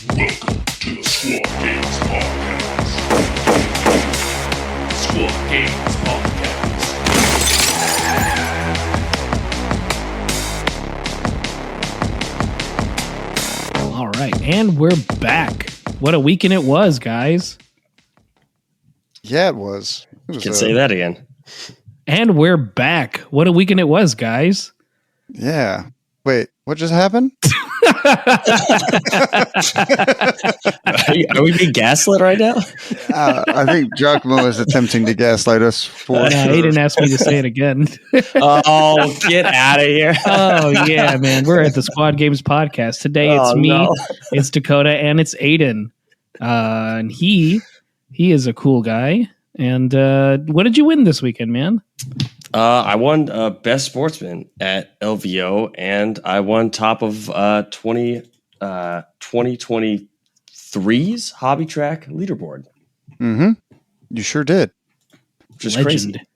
Welcome to the Squad Games Podcast. Squad Games Podcast. All right, and we're back. What a weekend it was, guys. Yeah, it was. You can say that again. And we're back. What a weekend it was, guys. Yeah. Wait, what just happened? Are we being gaslit right now? I think Giacomo is attempting to gaslight us for sure. Aidan asked me to say it again. Oh, get out of here. Oh, yeah, man. We're at the Squad Games Podcast. Today it's me, it's Dakotah, and it's Aidan. And he is a cool guy. And what did you win this weekend, man? I won Best Sportsman at LVO, and I won top of 2023's Hobby Track leaderboard. Mm-hmm. You sure did. Just Legend. crazy.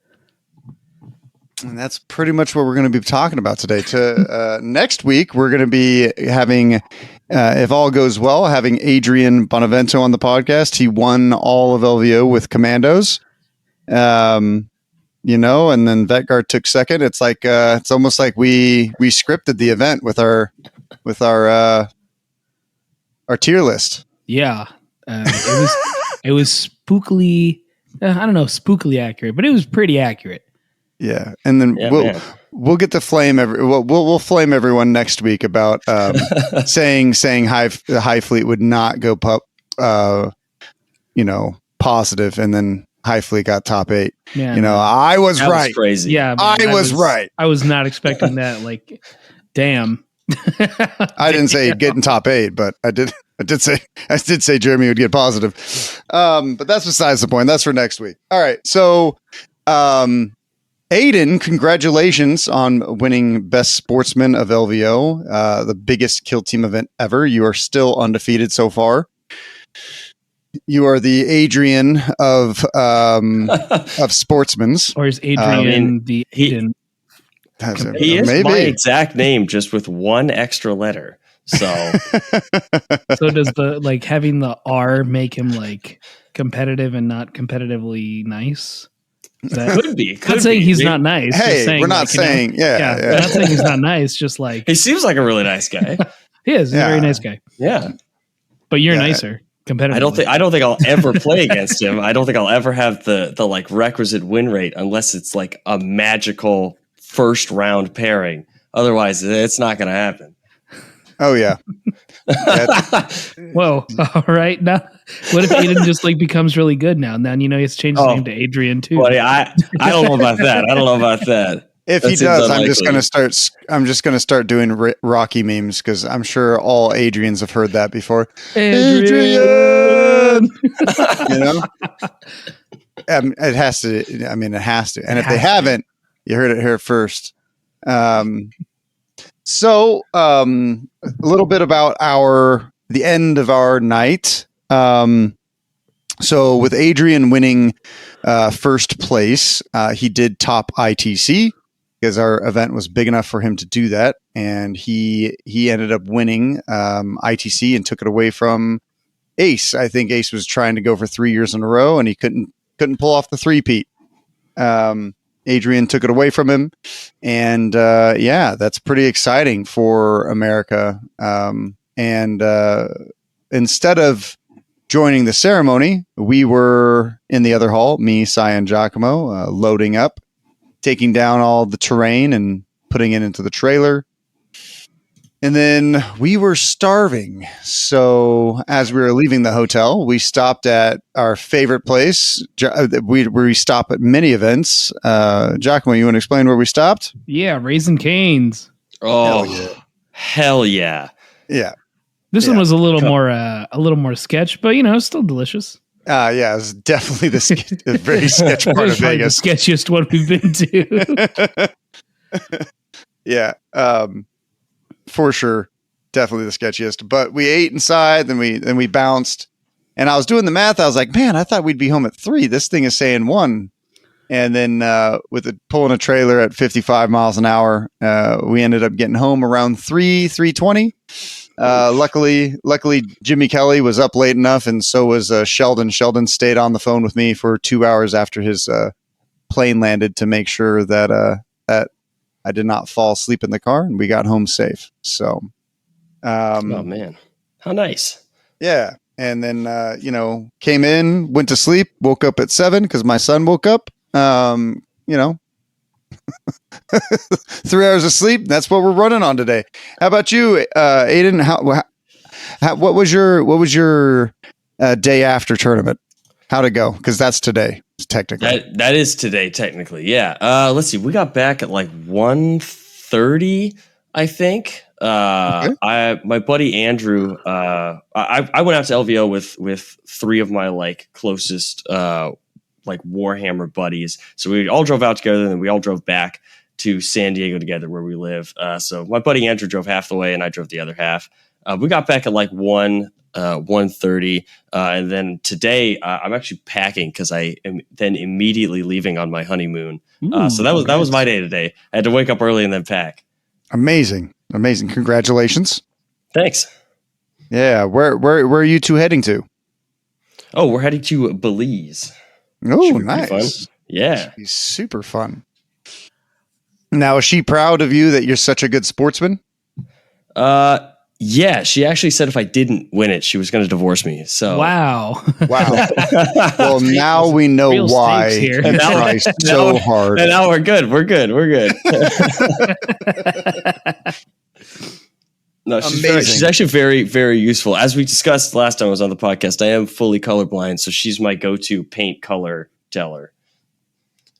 And that's pretty much what we're going to be talking about today. Next week, we're going to be having, if all goes well, having Adrian Bonavento on the podcast. He won all of LVO with Commandos. And then Vetgard took second. It's like it's almost like we scripted the event with our tier list. Yeah. It was spookily, I don't know, spookily accurate, but it was pretty accurate. Yeah, and then we'll get to flame we'll flame everyone next week about saying High Fleet would not go positive, and then High Fleet got top 8. Man, I was that right. Was crazy. Yeah, man, I was right. I was not expecting that. Like, damn. I didn't say get in top 8, but I did say Jeremy would get positive. But that's besides the point. That's for next week. All right. So, Aidan, congratulations on winning Best Sportsman of LVO, the biggest kill team event ever. You are still undefeated so far. You are the Adrian of sportsmen's. Or is Adrian the Aidan? He is my exact name, just with one extra letter. So does the having the R make him competitive and not competitively nice? Could be. Not saying he's not nice. Hey, saying, we're not saying, yeah. We're not saying he's not nice. Just he seems like a really nice guy. He is. He's a very nice guy. Yeah, but you're nicer. I don't think I'll ever play against him. I don't think I'll ever have the requisite win rate unless it's like a magical first round pairing. Otherwise, it's not going to happen. Oh yeah. Whoa! All right. Now, what if Aidan just becomes really good now? And then he has to change his name to Adrian too. Buddy, I don't know about that. If he does, I'm just going to start doing Rocky memes because I'm sure all Adrians have heard that before. Adrian! It has to. I mean, it has to. And if they haven't, you heard it here first. So, a little bit about the end of our night. So with Adrian winning first place, he did top ITC because our event was big enough for him to do that. And he ended up winning ITC and took it away from Ace. I think Ace was trying to go for 3 years in a row and he couldn't pull off the three-peat. Adrian took it away from him. And that's pretty exciting for America. And instead of joining the ceremony, we were in the other hall, me, Sai, and Giacomo, loading up, taking down all the terrain and putting it into the trailer. And then we were starving. So as we were leaving the hotel, we stopped at our favorite place. We stop at many events. Giacomo, you want to explain where we stopped? Yeah, Raising Cane's. Oh, hell yeah. Yeah. This one was a little more sketch, but still delicious. It was definitely the very sketch part of Vegas. The sketchiest one we've been to. Yeah, for sure, definitely the sketchiest. But we ate inside, then we bounced, and I was doing the math. I was like, man, I thought we'd be home at 3. This thing is saying 1. And then with it pulling a trailer at 55 miles an hour, we ended up getting home around 3:20. Luckily, Jimmy Kelly was up late enough, and so was Sheldon. Sheldon stayed on the phone with me for 2 hours after his plane landed to make sure that that I did not fall asleep in the car, and we got home safe. So, Oh man, how nice! Yeah, and then came in, went to sleep, woke up at 7 because my son woke up. 3 hours of sleep. That's what we're running on today. How about you, Aidan? What was your day after tournament? How'd it go? Because that's today, technically. That is today, technically. Yeah. Let's see. We got back at like 1:30, I think. Okay. My buddy Andrew. I went out to LVO with 3 of my like closest like Warhammer buddies. So we all drove out together, and then we all drove back to San Diego together where we live. So my buddy Andrew drove half the way and I drove the other half. We got back at like 1:30. And then today I'm actually packing because I am then immediately leaving on my honeymoon. So that was my day today. I had to wake up early and then pack. Amazing. Congratulations. Thanks. Yeah. Where are you two heading to? Oh, we're heading to Belize. Oh, nice. Yeah. It's super fun. Now, is she proud of you that you're such a good sportsman? Yeah, she actually said if I didn't win it, she was going to divorce me. So wow. Well, now we know why you try so hard. And now we're good. No, she's actually very, very useful. As we discussed last time I was on the podcast, I am fully colorblind, so she's my go-to paint color teller.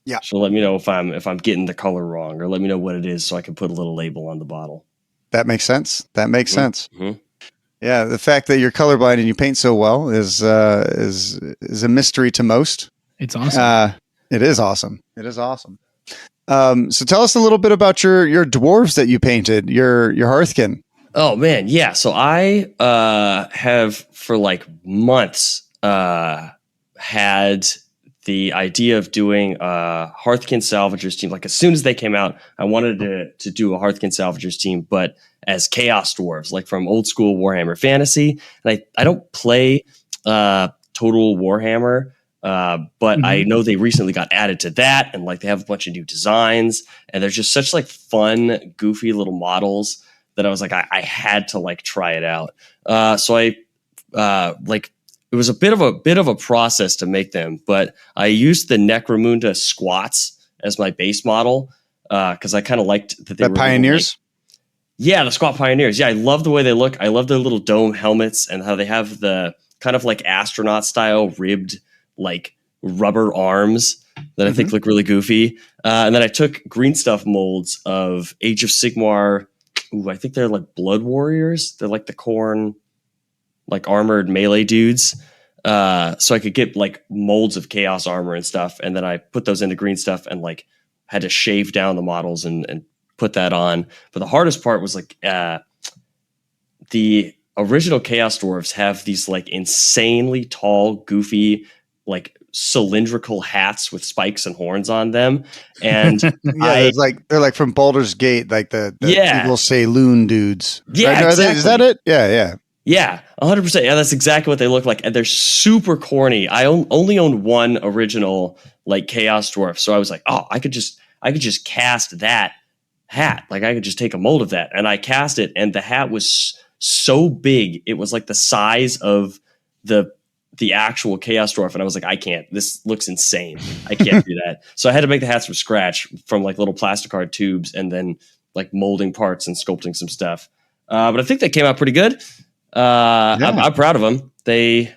Yeah. So let me know if I'm getting the color wrong, or let me know what it is so I can put a little label on the bottle. That makes sense. Mm-hmm. Yeah, the fact that you're colorblind and you paint so well is a mystery to most. It's awesome. It is awesome. So tell us a little bit about your dwarves that you painted, your Hearthkin. Oh man, yeah. So I have for like months had the idea of doing a Hearthkin Salvagers team. Like as soon as they came out, I wanted to do a Hearthkin Salvagers team, but as Chaos Dwarves, like from old school Warhammer Fantasy. And I don't play Total Warhammer, but I know they recently got added to that, and like they have a bunch of new designs, and they're just such like fun, goofy little models that I was like, I had to like try it out. So I it was a bit of a process to make them, but I used the Necromunda squats as my base model because I kind of liked that they were Pioneers. Yeah, the squat Pioneers. Yeah, I love the way they look. I love their little dome helmets and how they have the kind of like astronaut style ribbed like rubber arms that I think look really goofy. And then I took green stuff molds of Age of Sigmar. Ooh, I think they're like Blood Warriors. They're like the Khorne, like armored melee dudes. So I could get like molds of chaos armor and stuff. And then I put those into green stuff and like had to shave down the models and put that on. But the hardest part was like the original Chaos Dwarves have these like insanely tall, goofy, like cylindrical hats with spikes and horns on them. And they're like from Baldur's Gate, like the people say loon dudes. Yeah, right? exactly. Is that it? Yeah. Yeah, 100%. Yeah, that's exactly what they look like. And they're super corny. I only own one original like Chaos Dwarf. So I was like, oh, I could just cast that hat. Like I could just take a mold of that. And I cast it, and the hat was so big. It was like the size of the actual Chaos Dwarf. And I was like, I can't. This looks insane. I can't do that. So I had to make the hats from scratch from like little plasticard tubes and then like molding parts and sculpting some stuff. But I think they came out pretty good. I'm proud of them. They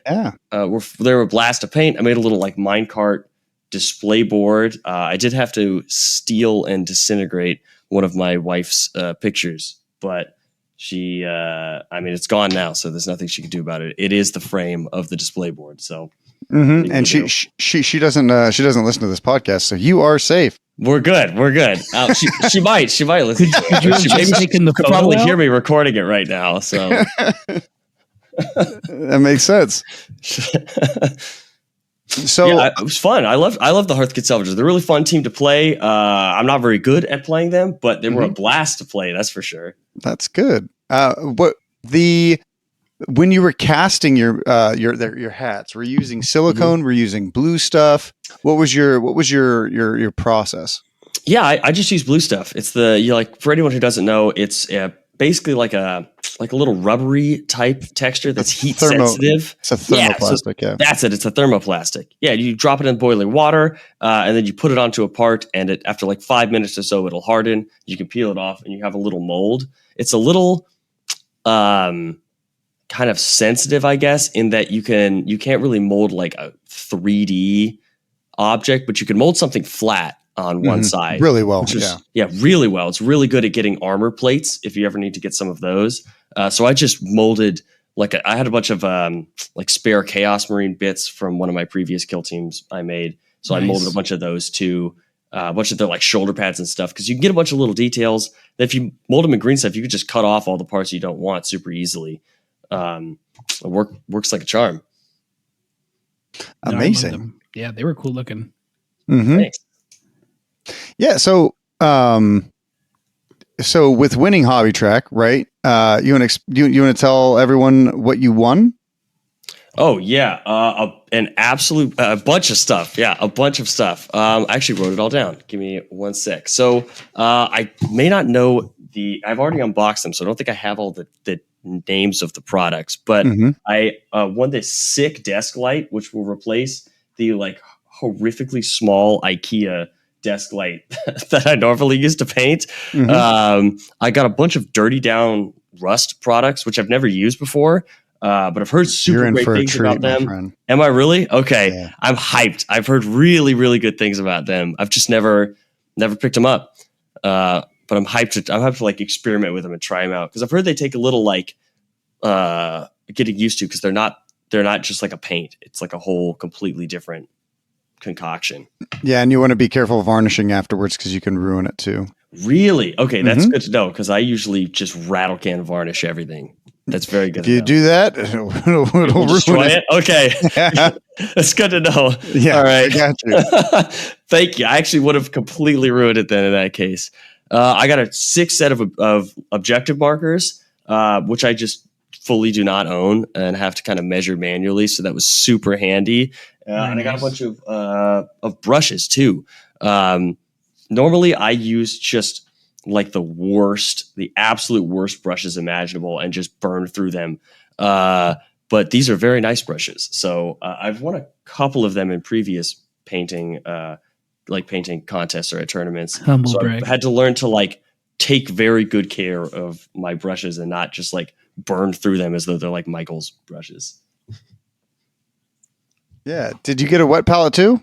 were a blast to paint. I made a little like minecart display board. I did have to steal and disintegrate one of my wife's pictures, but she, it's gone now, so there's nothing she can do about it. It is the frame of the display board. So, and she doesn't listen to this podcast, so you are safe. We're good. She might listen. Could probably hear me recording it right now. So that makes sense. So yeah, it was fun. I love the Hearthkin Salvagers. They're a really fun team to play. I'm not very good at playing them, but they were a blast to play. That's for sure. That's good. What When you were casting your hats, were you using silicone? Were you using blue stuff? What was your process? Yeah, I just use blue stuff. It's for anyone who doesn't know, it's basically like a little rubbery type texture that's heat sensitive. It's a thermoplastic. Yeah, that's it. It's a thermoplastic. Yeah, you drop it in boiling water, and then you put it onto a part, and after like 5 minutes or so, it'll harden. You can peel it off, and you have a little mold. It's a little kind of sensitive, I guess, in that you can't really mold like a 3D object, but you can mold something flat on one side really well. Really well. It's really good at getting armor plates if you ever need to get some of those. So I just molded I had a bunch of like spare Chaos Marine bits from one of my previous kill teams I made. So nice. I molded a bunch of those too. A bunch of their like shoulder pads and stuff, because you can get a bunch of little details that if you mold them in green stuff, you could just cut off all the parts you don't want super easily. It works like a charm. Amazing. Yeah, they were cool looking. Mm-hmm. Thanks. Yeah. So with winning Hobby Track, right? You want to tell everyone what you won? Oh yeah, an absolute bunch of stuff. Yeah, a bunch of stuff. I actually wrote it all down. Give me 1 sec. So I may not know I've already unboxed them, so I don't think I have all the names of the products. But I won this sick desk light, which will replace the like horrifically small IKEA desk light that I normally use to paint. I got a bunch of Dirty Down Rust products, which I've never used before. But I've heard super great things about them. Am I really? Okay. Yeah. I'm hyped. I've heard really, really good things about them. I've just never picked them up. But I'm hyped to like experiment with them and try them out. Cause I've heard they take a little like, getting used to, cause they're not just like a paint. It's like a whole completely different concoction. Yeah. And you want to be careful of varnishing afterwards, cause you can ruin it too. Really? Okay. That's good to know. Cause I usually just rattle can varnish everything. That's very good. If you do that, it'll ruin it. Okay. That's good to know. Yeah. All right. I got you. Thank you. I actually would have completely ruined it then in that case. I got a 6 set of objective markers, which I just fully do not own and have to kind of measure manually. So that was super handy. And I got a bunch of brushes too. Normally I use just like the absolute worst brushes imaginable and just burn through them. But these are very nice brushes. So I've won a couple of them in previous painting contests or at tournaments. Humble brag. I had to learn to like take very good care of my brushes and not just like burn through them as though they're like Michael's brushes. Yeah. Did you get a wet palette too?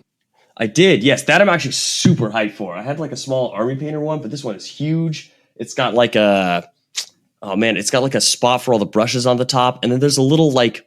I did, yes. That I'm actually super hyped for. I had like a small army painter one, but this one is huge. It's got like it's got like a spot for all the brushes on the top, and then there's a little like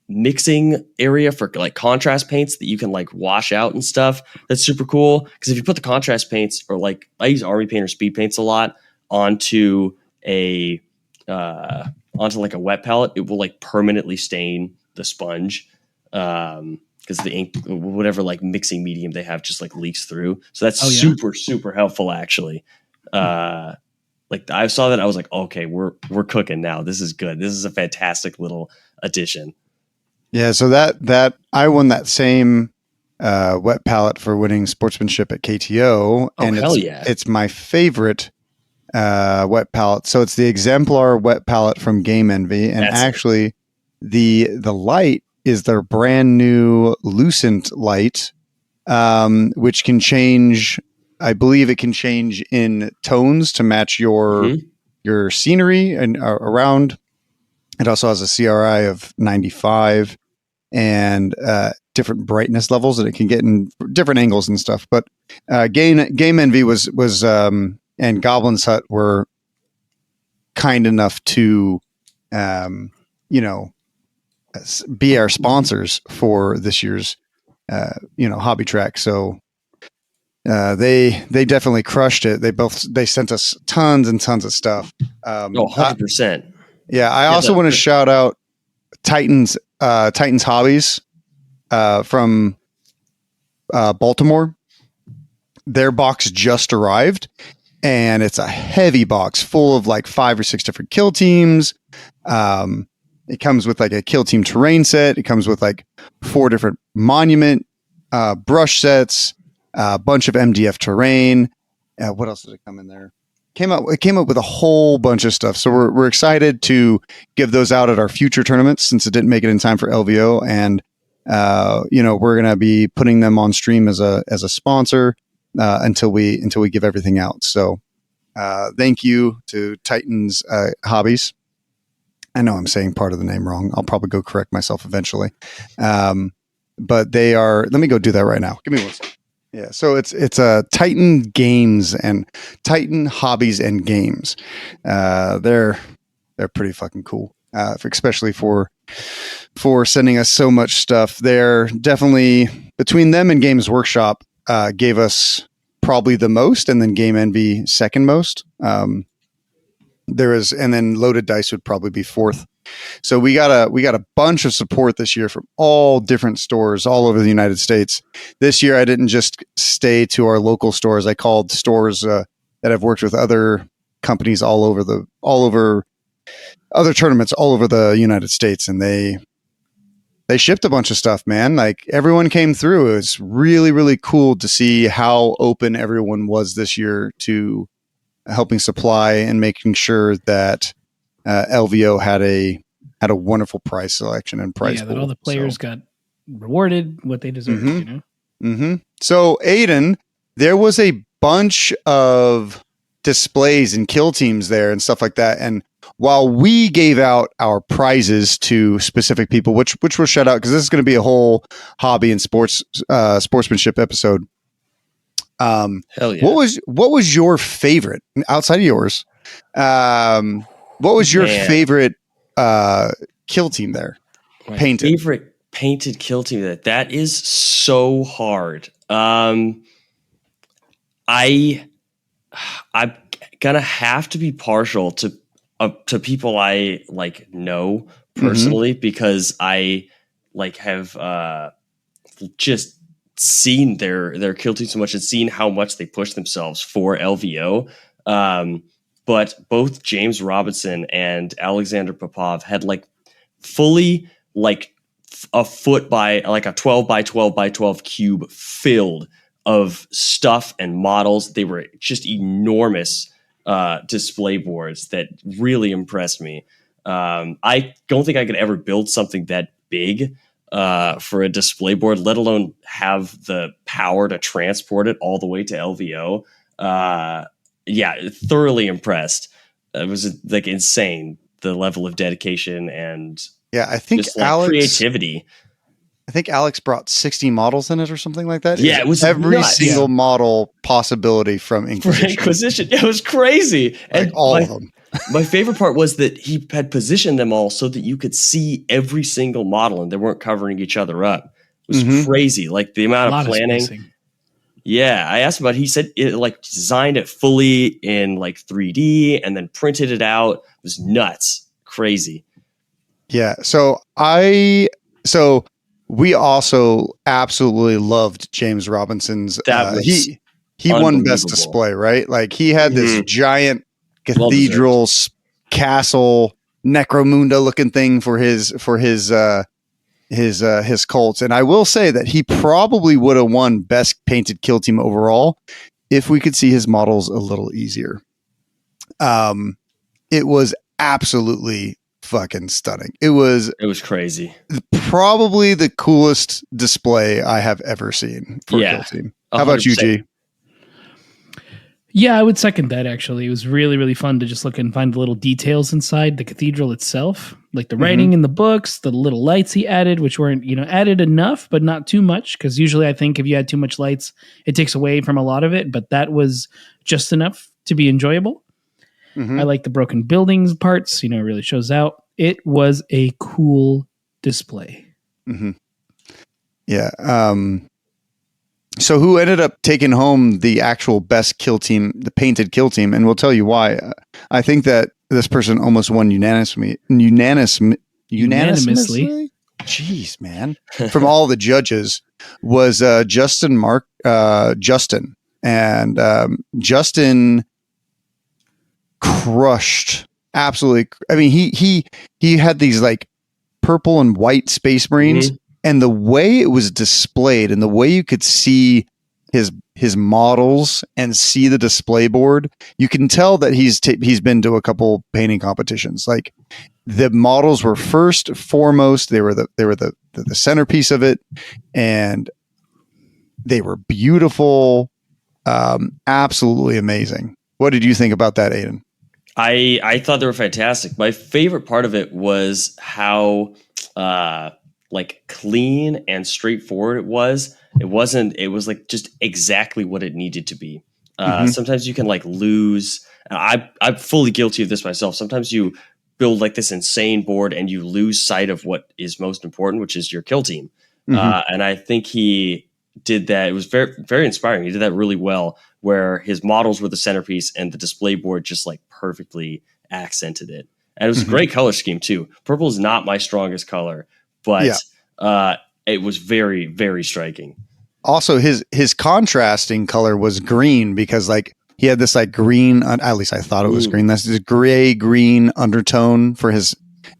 mixing area for like contrast paints that you can like wash out and stuff. That's super cool, because if you put the contrast paints, or like I use army painter speed paints a lot, onto like a wet palette, it will like permanently stain the sponge. Because the ink, whatever like mixing medium they have, just like leaks through. So that's super, super helpful actually. Like I saw that, I was like, okay, we're cooking now. This is good. This is a fantastic little addition. Yeah. So that I won that same wet palette for winning sportsmanship at KTO. And it's my favorite wet palette. So it's the exemplar wet palette from Game Envy. And actually the light is their brand new Lucent light, which can change. I believe it can change in tones to match your scenery and around. It also has a CRI of 95 and different brightness levels that it can get in different angles and stuff. But Game Envy was and Goblin's Hut were kind enough to be our sponsors for this year's hobby track. So they definitely crushed it. They sent us tons and tons of stuff. 100%. I also want to shout out Titans Hobbies from Baltimore. Their box just arrived, and it's a heavy box full of like 5 or 6 different kill teams. It comes with like a kill team terrain set. It comes with like 4 different monument brush sets, a bunch of MDF terrain. What else did it come in there? It came up with a whole bunch of stuff. So we're excited to give those out at our future tournaments since it didn't make it in time for LVO. And we're going to be putting them on stream as a sponsor until we give everything out. So thank you to Titans Hobbies. I know I'm saying part of the name wrong. I'll probably go correct myself eventually. But they are, let me go do that right now. Give me 1 second. Yeah. So it's Titan Games and Titan Hobbies and Games. They're pretty fucking cool. Especially for sending us so much stuff. They're definitely, between them and Games Workshop, gave us probably the most, and then Game Envy second most. And then Loaded Dice would probably be fourth. So we got a bunch of support this year from all different stores all over the United States. This year, I didn't just stay to our local stores. I called stores that I've worked with other companies all over other tournaments all over the United States, and they shipped a bunch of stuff, man. Like, everyone came through. It was really, really cool to see how open everyone was this year to helping supply and making sure that LVO had a wonderful price selection and price. Yeah, that all the players got rewarded what they deserved. Mm-hmm. You know. Mm-hmm. So, Aidan, there was a bunch of displays and kill teams there and stuff like that. And while we gave out our prizes to specific people, which we'll shout out because this is going to be a whole hobby and sportsmanship episode. Hell yeah. What was your favorite outside of yours? What was your favorite kill team there? My painted favorite painted kill team. That is so hard. I'm gonna have to be partial to people I like know personally, because I like have just seen their kill team so much and seen how much they push themselves for LVO. But both James Robinson and Alexander Popov had like fully like a foot by like a 12 by 12 by 12 cube filled of stuff and models. They were just enormous display boards that really impressed me. I don't think I could ever build something that big for a display board, let alone have the power to transport it all the way to LVO. Thoroughly impressed. It was like insane, the level of dedication and I think just, like, creativity. I think Alex brought 60 models in it or something like that. Yeah, it was every nuts. single model possibility from Inquisition. Yeah, it was crazy. Like, and all of them. My favorite part was that he had positioned them all so that you could see every single model and they weren't covering each other up. It was crazy. Like, the amount of planning. Yeah, I asked him about it. He said it like designed it fully in like 3D and then printed it out. It was nuts. Crazy. Yeah. So we also absolutely loved James Robinson's. He won best display, right? Like, he had this giant cathedral castle Necromunda looking thing for his cults. And I will say that he probably would have won best painted kill team overall if we could see his models a little easier. It was absolutely fucking stunning. It was crazy. Probably the coolest display I have ever seen for a kill team. How about you, G? Yeah, I would second that, actually. It was really, really fun to just look and find the little details inside the cathedral itself, like the writing in the books, the little lights he added, which weren't, added enough, but not too much. Because usually I think if you add too much lights, it takes away from a lot of it. But that was just enough to be enjoyable. I like the broken buildings parts, it really shows out. It was a cool display. Yeah. So who ended up taking home the actual best kill team, the painted kill team? And we'll tell you why. I think that this person almost won unanimously. Jeez, man. From all the judges was Justin. And Justin crushed. Absolutely. I mean, he had these like purple and white Space Marines, and the way it was displayed and the way you could see his models and see the display board, you can tell that he's been to a couple painting competitions. Like the models were foremost. They were the centerpiece of it, and they were beautiful. Absolutely amazing. What did you think about that, Aidan? I thought they were fantastic. My favorite part of it was how like clean and straightforward it was. It was like just exactly what it needed to be. Sometimes you can like lose. I'm fully guilty of this myself. Sometimes you build like this insane board and you lose sight of what is most important, which is your kill team. And I think he did that. It was very, very inspiring. He did that really well, where his models were the centerpiece and the display board just like perfectly accented it. And it was a great color scheme too. Purple is not my strongest color, but it was very, very striking. Also, his contrasting color was green, because like he had this like green, at least I thought it was green. That's this gray green undertone for his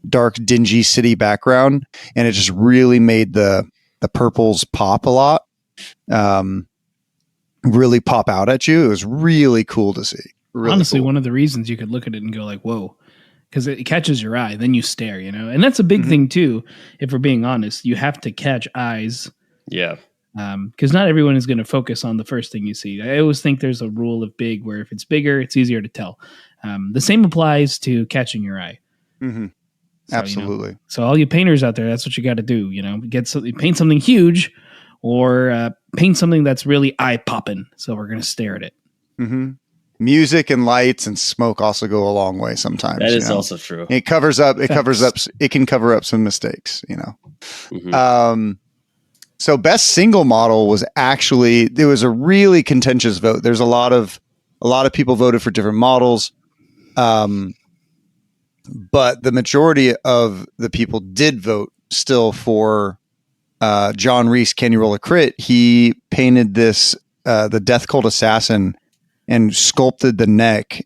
dark, dingy city background, and it just really made the purples pop a lot. Really pop out at you. It was really cool to see. Really Honestly, cool. one of the reasons you could look at it and go like, whoa, because it catches your eye, then you stare, and that's a big thing too. If we're being honest, you have to catch eyes. Yeah. Because not everyone is going to focus on the first thing you see. I always think there's a rule of big where if it's bigger, it's easier to tell. The same applies to catching your eye. So, Absolutely. So all you painters out there, that's what you got to do. Paint something huge, or paint something that's really eye popping. So we're going to stare at it. Music and lights and smoke also go a long way sometimes. That is also true. It covers up. It can cover up some mistakes. So best single model was actually, there was a really contentious vote. There's a lot of people voted for different models. But the majority of the people did vote still for John Reese. Can you roll a crit? He painted this, the Death Cult Assassin, and sculpted the neck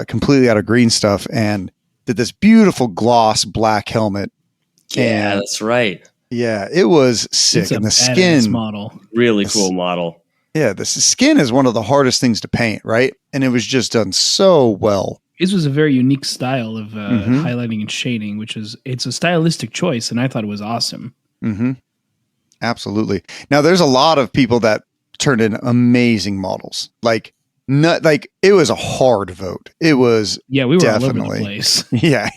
completely out of green stuff and did this beautiful gloss black helmet. Yeah, that's right. Yeah, it was sick. And the skin model. Really cool model. Yeah, the skin is one of the hardest things to paint, right? And it was just done so well. His was a very unique style of highlighting and shading, it's a stylistic choice, and I thought it was awesome. Absolutely. Now, there's a lot of people that turned in amazing models. It was a hard vote. It was we were definitely all over the place. Yeah.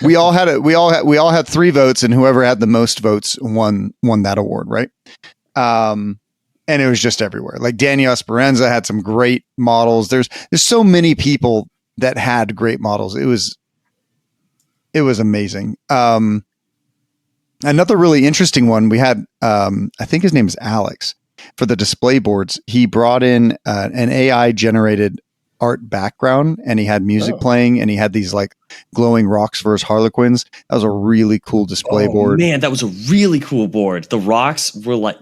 We all had 3 votes, and whoever had the most votes won that award, right? And it was just everywhere. Like Daniel Esperanza had some great models. There's so many people that had great models. It was amazing. Another really interesting one we had, I think his name is Alex. For the display boards, he brought in an AI generated art background, and he had music playing, and he had these like glowing rocks for his Harlequins. That was a really cool display board. Man, that was a really cool board. The rocks were like,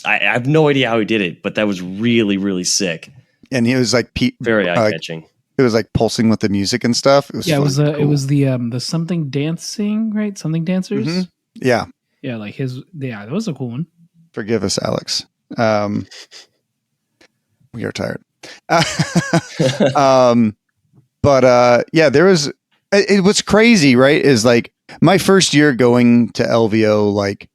I have no idea how he did it, but that was really, really sick. And he was like very eye catching. It was like pulsing with the music and stuff. It was cool. It was the something dancing, right? Something dancers. Yeah, like his. Yeah, that was a cool one. Forgive us, Alex. We are tired. There was, what's crazy, right? Is like my first year going to LVO, like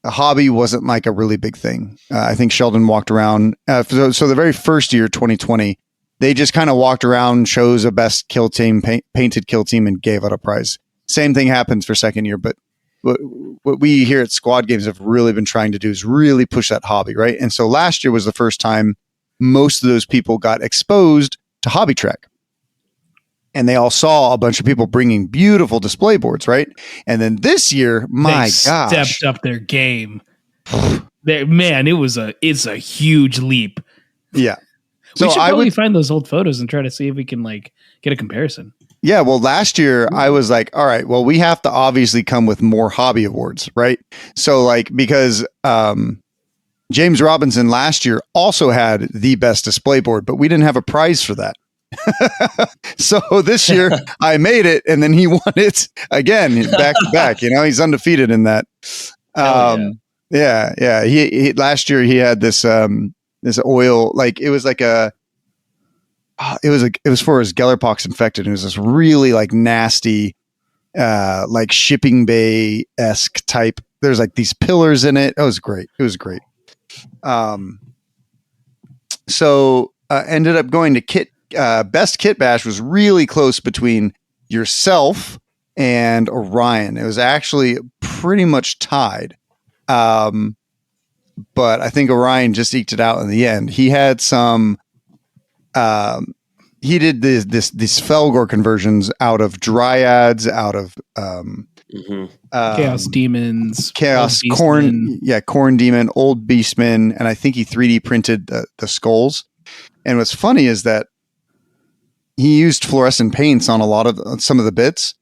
a hobby wasn't like a really big thing. I think Sheldon walked around. So the very first year, 2020, they just kind of walked around, chose a best kill team, painted kill team, and gave out a prize. Same thing happens for second year, but what we here at Squad Games have really been trying to do is really push that hobby, right? And so last year was the first time most of those people got exposed to Hobby Trek. And they all saw a bunch of people bringing beautiful display boards, right? And then this year, my gosh, stepped up their game. Man, it's a huge leap. Yeah. So we should probably find those old photos and try to see if we can like get a comparison. Yeah, well, last year I was like, all right, well, we have to obviously come with more hobby awards, right? So like, because James Robinson last year also had the best display board, but we didn't have a prize for that. So this year I made it, and then he won it again, back to back. You know, he's undefeated in that. Yeah. He last year he had this this oil, like it was like a. It was for his Gellerpox infected. It was this really like nasty, like shipping bay-esque type. There's like these pillars in it. It was great. So ended up going to best kit bash was really close between yourself and Orion. It was actually pretty much tied. But I think Orion just eked it out in the end. He had some, he did these Felgor conversions out of dryads, out of Chaos demons, chaos corn demon, old beastmen, and I think he 3D printed the skulls. And what's funny is that he used fluorescent paints on some of the bits,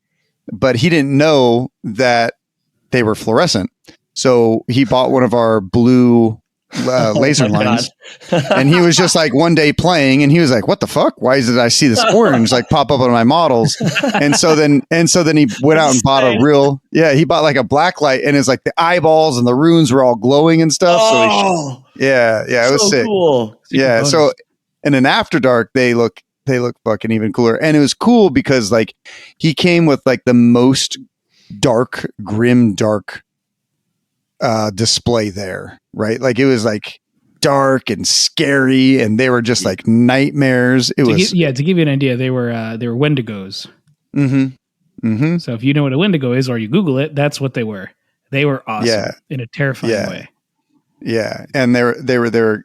but he didn't know that they were fluorescent. So he bought one of our blue laser lines, and he was just like one day playing, and he was like, "What the fuck? Why did I see this orange like pop up on my models?" And so then he went out and bought he bought like a black light, and it's like the eyeballs and the runes were all glowing and stuff. Oh, it was sick. Cool. Yeah, so in an After Dark, they look fucking even cooler, and it was cool because like he came with like the most grim dark display there, right? Like it was like dark and scary, and they were just like nightmares. To give you an idea, they were Wendigos. So if you know what a Wendigo is, or you Google it, that's what they were. They were awesome in a terrifying way. Yeah, and they were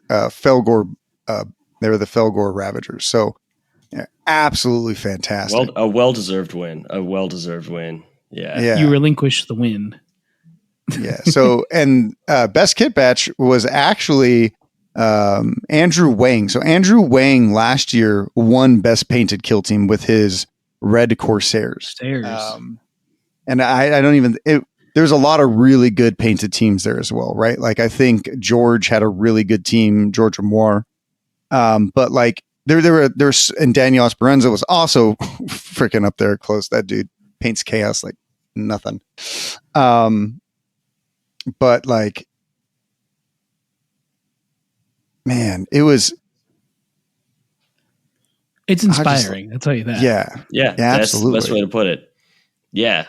Felgor. They were the Felgor Ravagers. So absolutely fantastic. A well-deserved win. Yeah. You relinquish the win. Yeah. So, and best kit batch was actually Andrew Wang. So Andrew Wang last year won best painted kill team with his Red Corsairs. And I don't even. There's a lot of really good painted teams there as well, right? Like I think George had a really good team, George Amoir. But like there's and Daniel Esperanza was also freaking up there close. That dude paints chaos like nothing. But like, man, it's inspiring. I'll tell you that. Yeah, absolutely. That's the best way to put it. Yeah.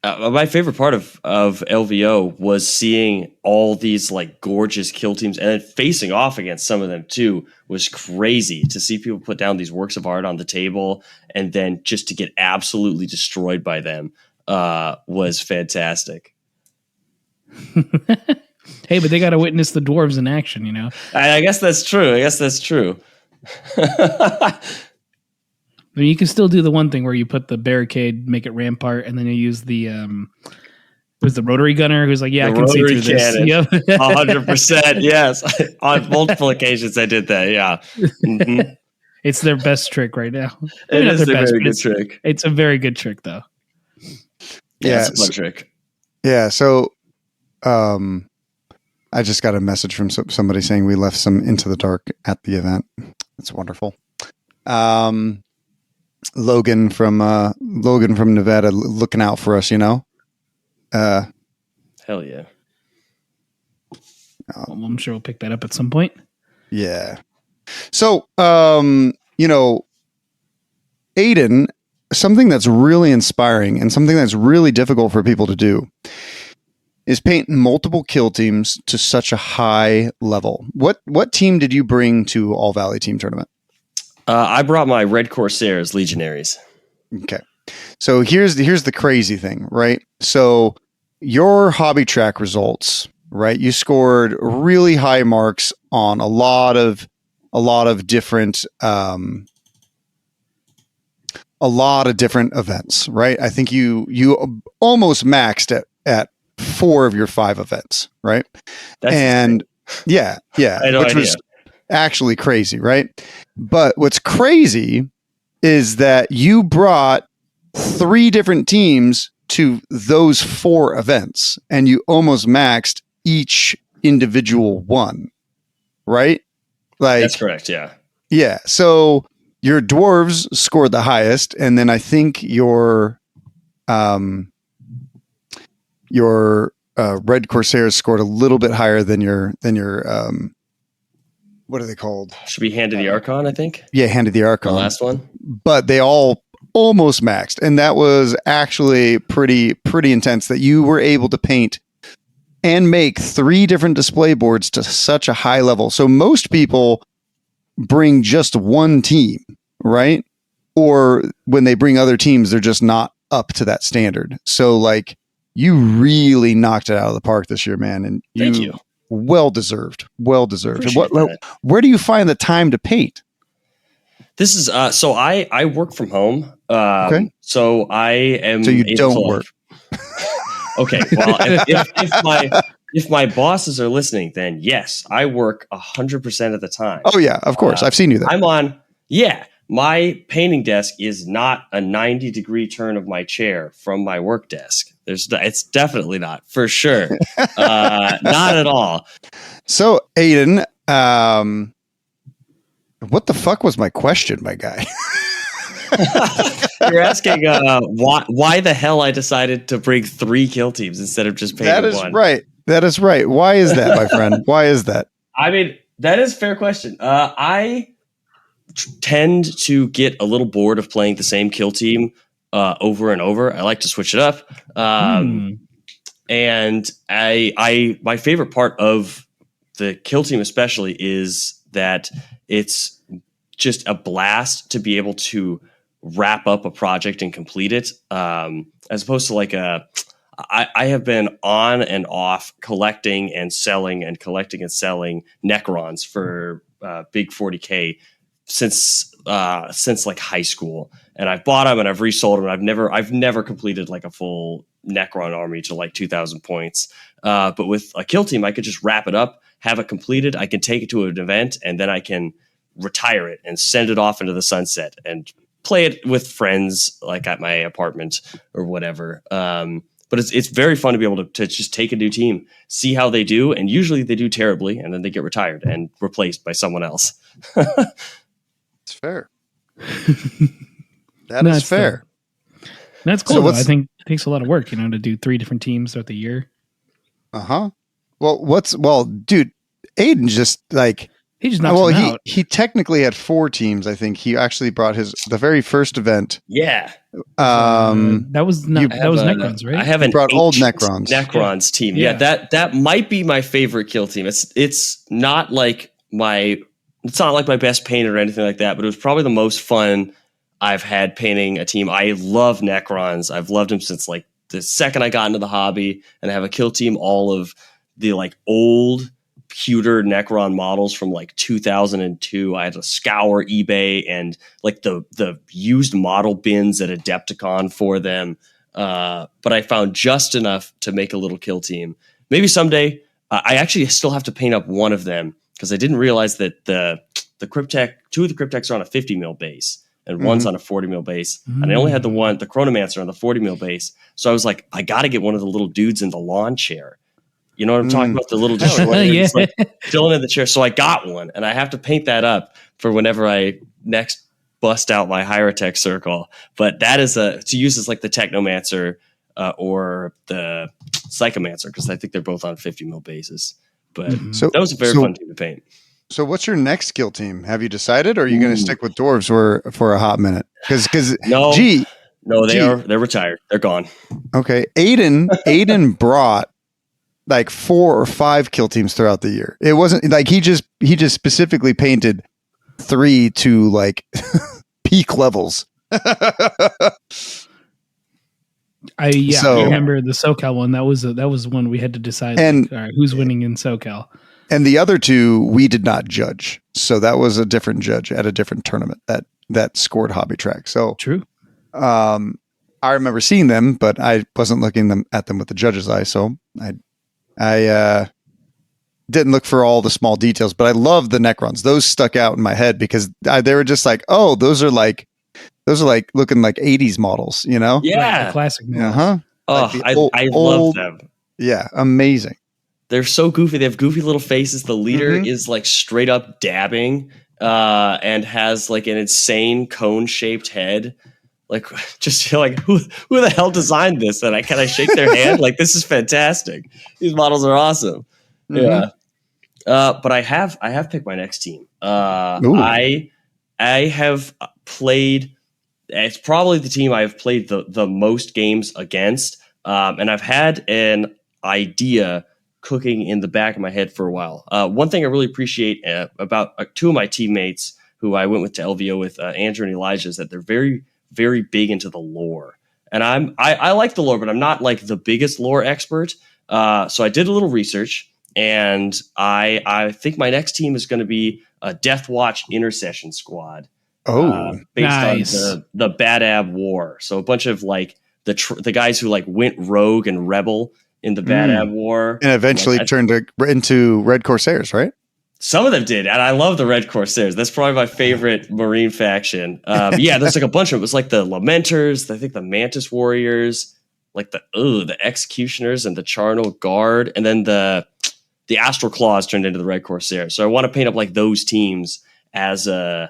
My favorite part of LVO was seeing all these like gorgeous kill teams, and then facing off against some of them too was crazy to see people put down these works of art on the table, and then just to get absolutely destroyed by them was fantastic. Hey, but they got to witness the dwarves in action, you know? I guess that's true. I mean, you can still do the one thing where you put the barricade, make it rampart, and then you use the was the rotary gunner who's like, I can see through cannon. this. 100%. Yes. On multiple occasions I did that. Yeah. Mm-hmm. It's their best trick right now. It is a very good trick. It's a very good trick though. Yeah, it's a fun trick. Yeah. So, I just got a message from somebody saying we left some Into the Dark at the event. That's wonderful. Logan from Nevada looking out for us, you know? Hell yeah. I'm sure we'll pick that up at some point. Yeah. So, Aidan, something that's really inspiring and something that's really difficult for people to do is paint multiple kill teams to such a high level. What team did you bring to All Valley Team Tournament? I brought my Red Corsairs Legionaries. Okay. So here's the crazy thing, right? So your hobby track results, right? You scored really high marks on a lot of different events, right? I think you almost maxed at 4 of your 5 events, right? That's and insane. Yeah, I had no which idea. was actually crazy, right? But what's crazy is that you brought 3 different teams to those 4 events, and you almost maxed each individual one, right? Like that's correct. Yeah. Yeah. So your dwarves scored the highest, and then I think your red corsairs scored a little bit higher than your what are they called? Should be Hand of the Archon, I think. Yeah, Hand of the Archon. The last one. But they all almost maxed, and that was actually pretty intense that you were able to paint and make 3 different display boards to such a high level. So most people bring just one team, right? Or when they bring other teams, they're just not up to that standard. So like you really knocked it out of the park this year, man. And Thank you. Well deserved. Well deserved. Appreciate that. Where do you find the time to paint? This is so I work from home. Okay. So I am. So you able don't to, work. Okay. Well, if my bosses are listening, then yes, I work 100% of the time. Oh yeah, of course. I've seen you there. I'm on. Yeah, my painting desk is not a 90-degree turn of my chair from my work desk. It's definitely not, for sure. Not at all. So Aidan, what the fuck was my question, my guy? You're asking why the hell I decided to bring 3 kill teams instead of just painting That is one. right. That is right. Why is that, my friend? Why is that? I mean, that is a fair question. I tend to get a little bored of playing the same kill team over and over. I like to switch it up. And my favorite part of the kill team especially is that it's just a blast to be able to wrap up a project and complete it. As opposed to like I have been on and off collecting and selling Necrons for big 40K since like high school, and I've bought them and I've resold them. And I've never completed like a full Necron army to like 2,000 points. But with a kill team, I could just wrap it up, have it completed. I can take it to an event, and then I can retire it and send it off into the sunset and play it with friends, like at my apartment or whatever. But it's very fun to be able to just take a new team, see how they do, and usually they do terribly, and then they get retired and replaced by someone else. It's fair. That's fair. That's cool. So though. I think it takes a lot of work, to do 3 different teams throughout the year. Well, dude, Aidan just like he just knocks them out. He technically had 4 teams. I think he actually brought the very first event. Yeah. That was Necrons, right? I have brought old Necrons team. Yeah, that might be my favorite kill team. It's not like my best painter or anything like that, but it was probably the most fun I've had painting a team. I love Necrons. I've loved them since like the second I got into the hobby, and I have a kill team, all of the like old pewter Necron models from like 2002. I had to scour eBay and like the used model bins at Adepticon for them. But I found just enough to make a little kill team. Maybe someday. I actually still have to paint up one of them because I didn't realize that the Cryptek, 2 of the Crypteks are on a 50 mil base and one's on a 40 mil base. And I only had the Chronomancer on the 40 mil base. So I was like, I got to get one of the little dudes in the lawn chair. You know what I'm talking about? The little destroyer. Yeah. Like chilling in the chair. So I got one, and I have to paint that up for whenever I next bust out my Hierotech circle. But that is to use as like the Technomancer or the Psychomancer, because I think they're both on 50 mil bases. But that was a very fun team to paint. So what's your next skill team? Have you decided, or are you going to stick with dwarves for a hot minute? Because they're retired. They're gone. Okay, Aidan brought like 4 or 5 kill teams throughout the year. It wasn't like he just specifically painted 3 to like peak levels. I remember the SoCal one. That was one we had to decide. And all right, who's winning in SoCal? And the other 2 we did not judge. So that was a different judge at a different tournament that scored Hobby Track. So true. I remember seeing them, but I wasn't looking at them with the judge's eye. So I didn't look for all the small details, but I love the Necrons. Those stuck out in my head because they were just like, oh, those are like looking like 80s models, you know? Yeah, the classic models. Uh-huh. Oh, I love them. Yeah, amazing. They're so goofy. They have goofy little faces. The leader is like straight up dabbing, and has like an insane cone-shaped head. Like, just like who the hell designed this? And can I shake their hand? Like, this is fantastic. These models are awesome. Yeah. But I have picked my next team. I have played. It's probably the team I've played the most games against. And I've had an idea cooking in the back of my head for a while. One thing I really appreciate about two of my teammates who I went with to LVO with, Andrew and Elijah, is that they're very, very big into the lore. And I like the lore, but I'm not like the biggest lore expert. So I did a little research, and I think my next team is going to be a Death Watch Intercession Squad. Based on the Bad Ab War. So a bunch of like the guys who like went rogue and rebel in the Bad Ab War, and eventually turned into Red Corsairs, right? Some of them did, and I love the Red Corsairs. That's probably my favorite Marine faction. Yeah, there's like a bunch of it. It was like the Lamenters, I think the Mantis Warriors, like the Executioners and the Charnel Guard, and then the Astral Claws turned into the Red Corsairs. So I want to paint up like those teams as a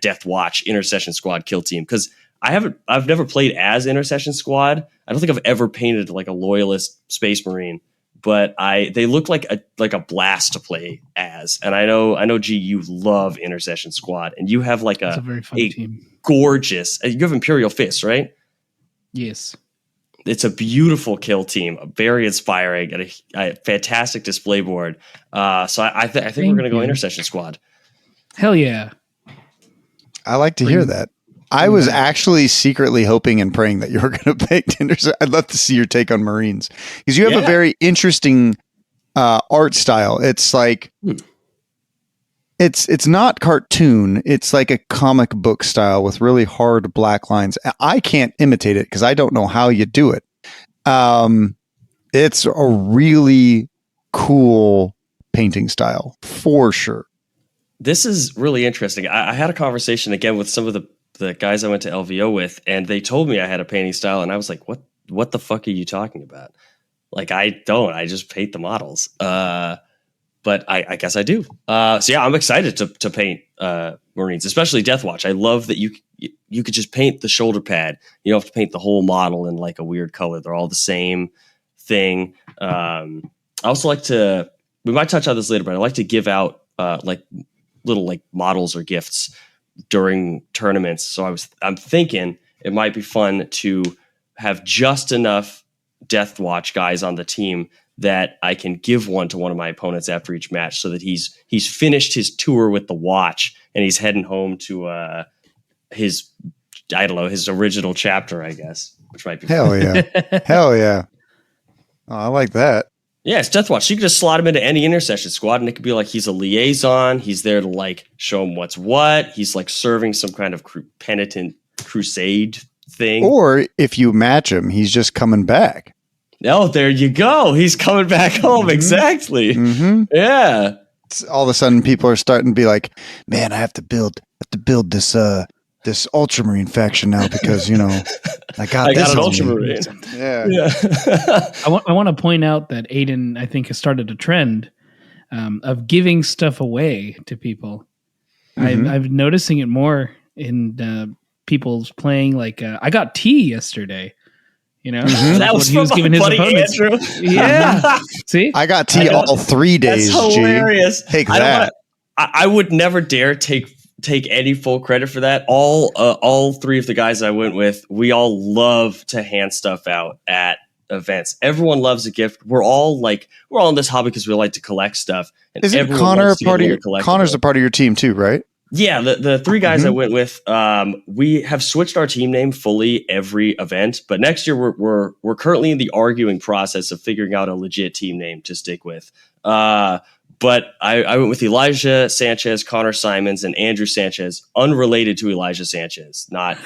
Death Watch Intercession Squad kill team, because I've never played as Intercession Squad. I don't think I've ever painted like a loyalist Space Marine, but they look like a blast to play as. And I know G, you love Intercession Squad, and you have like a very fun team. Gorgeous. You have Imperial Fist, right? Yes. It's a beautiful kill team, very inspiring, and a fantastic display board. So I think we're going to go Intercession Squad. Hell yeah. I like to hear that. I was actually secretly hoping and praying that you were going to pick Intercession. I'd love to see your take on Marines, because you have a very interesting art style. It's like it's not cartoon. It's like a comic book style with really hard black lines. I can't imitate it because I don't know how you do it. It's a really cool painting style for sure. This is really interesting. I had a conversation again with some of the guys I went to LVO with, and they told me I had a painting style, and I was like, what the fuck are you talking about? Like, I just paint the models. But I guess I do. So yeah, I'm excited to paint Marines, especially Death Watch. I love that you could just paint the shoulder pad. You don't have to paint the whole model in like a weird color. They're all the same thing. I also like to, we might touch on this later, but I like to give out like little like models or gifts during tournaments. So I'm thinking it might be fun to have just enough Death Watch guys on the team that I can give one to one of my opponents after each match, so that he's finished his tour with the watch and he's heading home to his original chapter, I guess, which might be hell fun. Yeah. Hell yeah. Oh, I like that. Yeah, it's Death Watch. You can just slot him into any Intercession Squad, and it could be like he's a liaison. He's there to like show him what's what. He's like serving some kind of penitent crusade thing. Or if you match him, he's just coming back. Oh, there you go. He's coming back home. Mm-hmm. Exactly. Mm-hmm. Yeah. All of a sudden, people are starting to be like, "Man, I have to build this this Ultramarine faction now because I got an Ultramarine." Yeah. I want to point out that Aidan, I think, has started a trend of giving stuff away to people. Mm-hmm. I'm noticing it more in people's playing. Like I got tea yesterday. Mm-hmm. That was what he was giving his opponents. Andrew. Yeah. See, I got tea all 3 days. That's hilarious. Take that. I would never dare take any full credit for that. All 3 of the guys I went with, we all love to hand stuff out at events. Everyone loves a gift. We're all in this hobby because we like to collect stuff. And isn't Connor part of your Connor's a part of your team too, right? Yeah, the 3 guys I went with, we have switched our team name fully every event, but next year we're currently in the arguing process of figuring out a legit team name to stick with. But I went with Elijah Sanchez, Connor Simons, and Andrew Sanchez, unrelated to Elijah Sanchez. Not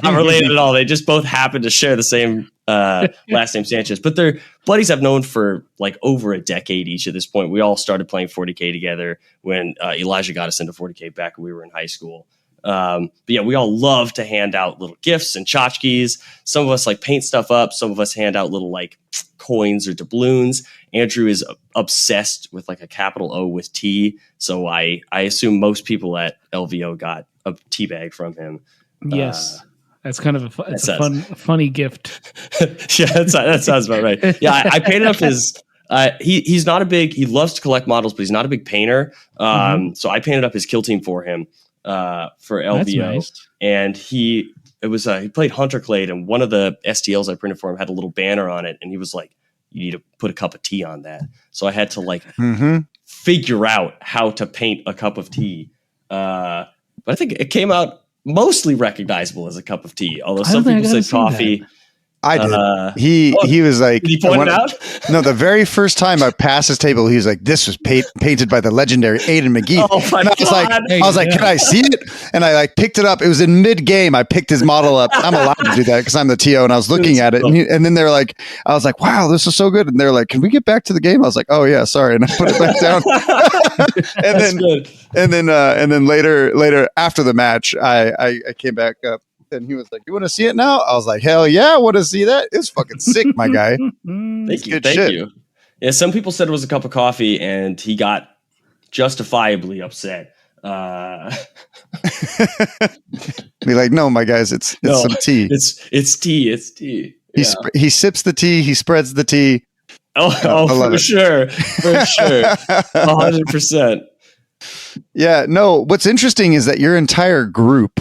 related at all. They just both happen to share the same last name Sanchez. But they're buddies I've known for like over a decade each at this point. We all started playing 40K together when Elijah got us into 40K back when we were in high school. But yeah, we all love to hand out little gifts and tchotchkes. Some of us like paint stuff up. Some of us hand out little like coins or doubloons. Andrew is obsessed with like a capital O with T. So I assume most people at LVO got a tea bag from him. Yes. That's kind of a funny gift. Yeah, that sounds about right. Yeah, I painted up his. He's not a big. He loves to collect models, but he's not a big painter. So I painted up his kill team for him for LVO, That's nice. and he played Hunter Clade, and one of the STLs I printed for him had a little banner on it, and he was like, "You need to put a cup of tea on that." So I had to like figure out how to paint a cup of tea. But I think it came out mostly recognizable as a cup of tea, although some people said coffee. I did. He was like, did he point it out? No, the very first time I passed his table, he was like, "This was painted by the legendary Aidan McGee." Oh my God. I was like, "Can I see it?" And I like picked it up. It was in mid game. I picked his model up. I'm allowed to do that because I'm the TO, and I was looking at it, and then they're like, I was like, "Wow, this is so good." And they're like, "Can we get back to the game?" I was like, "Oh yeah, sorry," and I put it back down. and then later after the match, I came back up. And he was like, "You want to see it now?" I was like, "Hell yeah, I want to see that. It's fucking sick, my guy." Thank you. Yeah, some people said it was a cup of coffee, and he got justifiably upset. Be like, "No, my guys, it's some tea. It's tea. It's tea." Yeah. He sips the tea. He spreads the tea. For sure, 100%. Yeah. No. What's interesting is that your entire group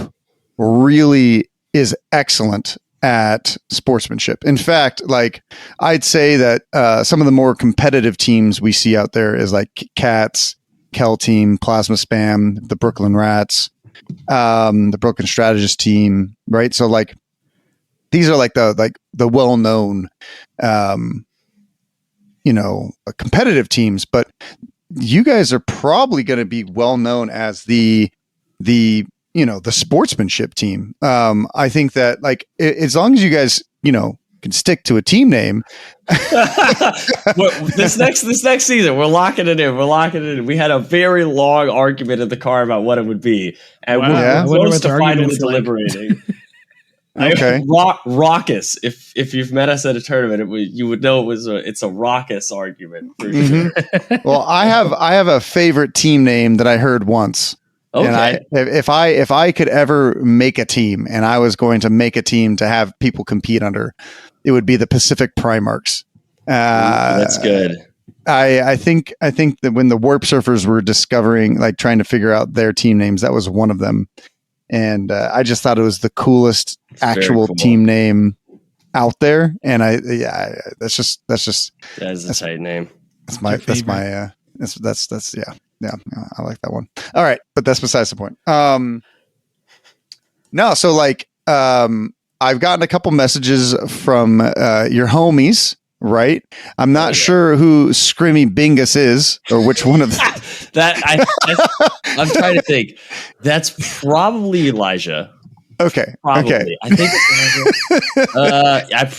really is excellent at sportsmanship. In fact, like I'd say that some of the more competitive teams we see out there is like Cats, Kel Team, Plasma Spam, the Brooklyn Rats, the Broken Strategist Team, right? So like these are like the well-known competitive teams, but you guys are probably going to be well known as the sportsmanship team. I think that like as long as you guys, can stick to a team name. This next season, we're locking it in. We had a very long argument in the car about what it would be, and we're close to finally deliberating. Okay. Raucous. If you've met us at a tournament, you would know it's a raucous argument for sure. Well, I have a favorite team name that I heard once. Okay. And if I could ever make a team, and I was going to make a team to have people compete under, it would be the Pacific Primarchs. That's good. I think that when the Warp Surfers were trying to figure out their team names, that was one of them. And I just thought it was the coolest actual team name out there. And that's a tight name. Yeah, I like that one. All right, but that's besides the point. No, so like I've gotten a couple messages from your homies, right? I'm not sure who Scrimmy Bingus is or which one of them. I'm trying to think. That's probably Elijah. Okay. Probably. Okay. I think it's Elijah.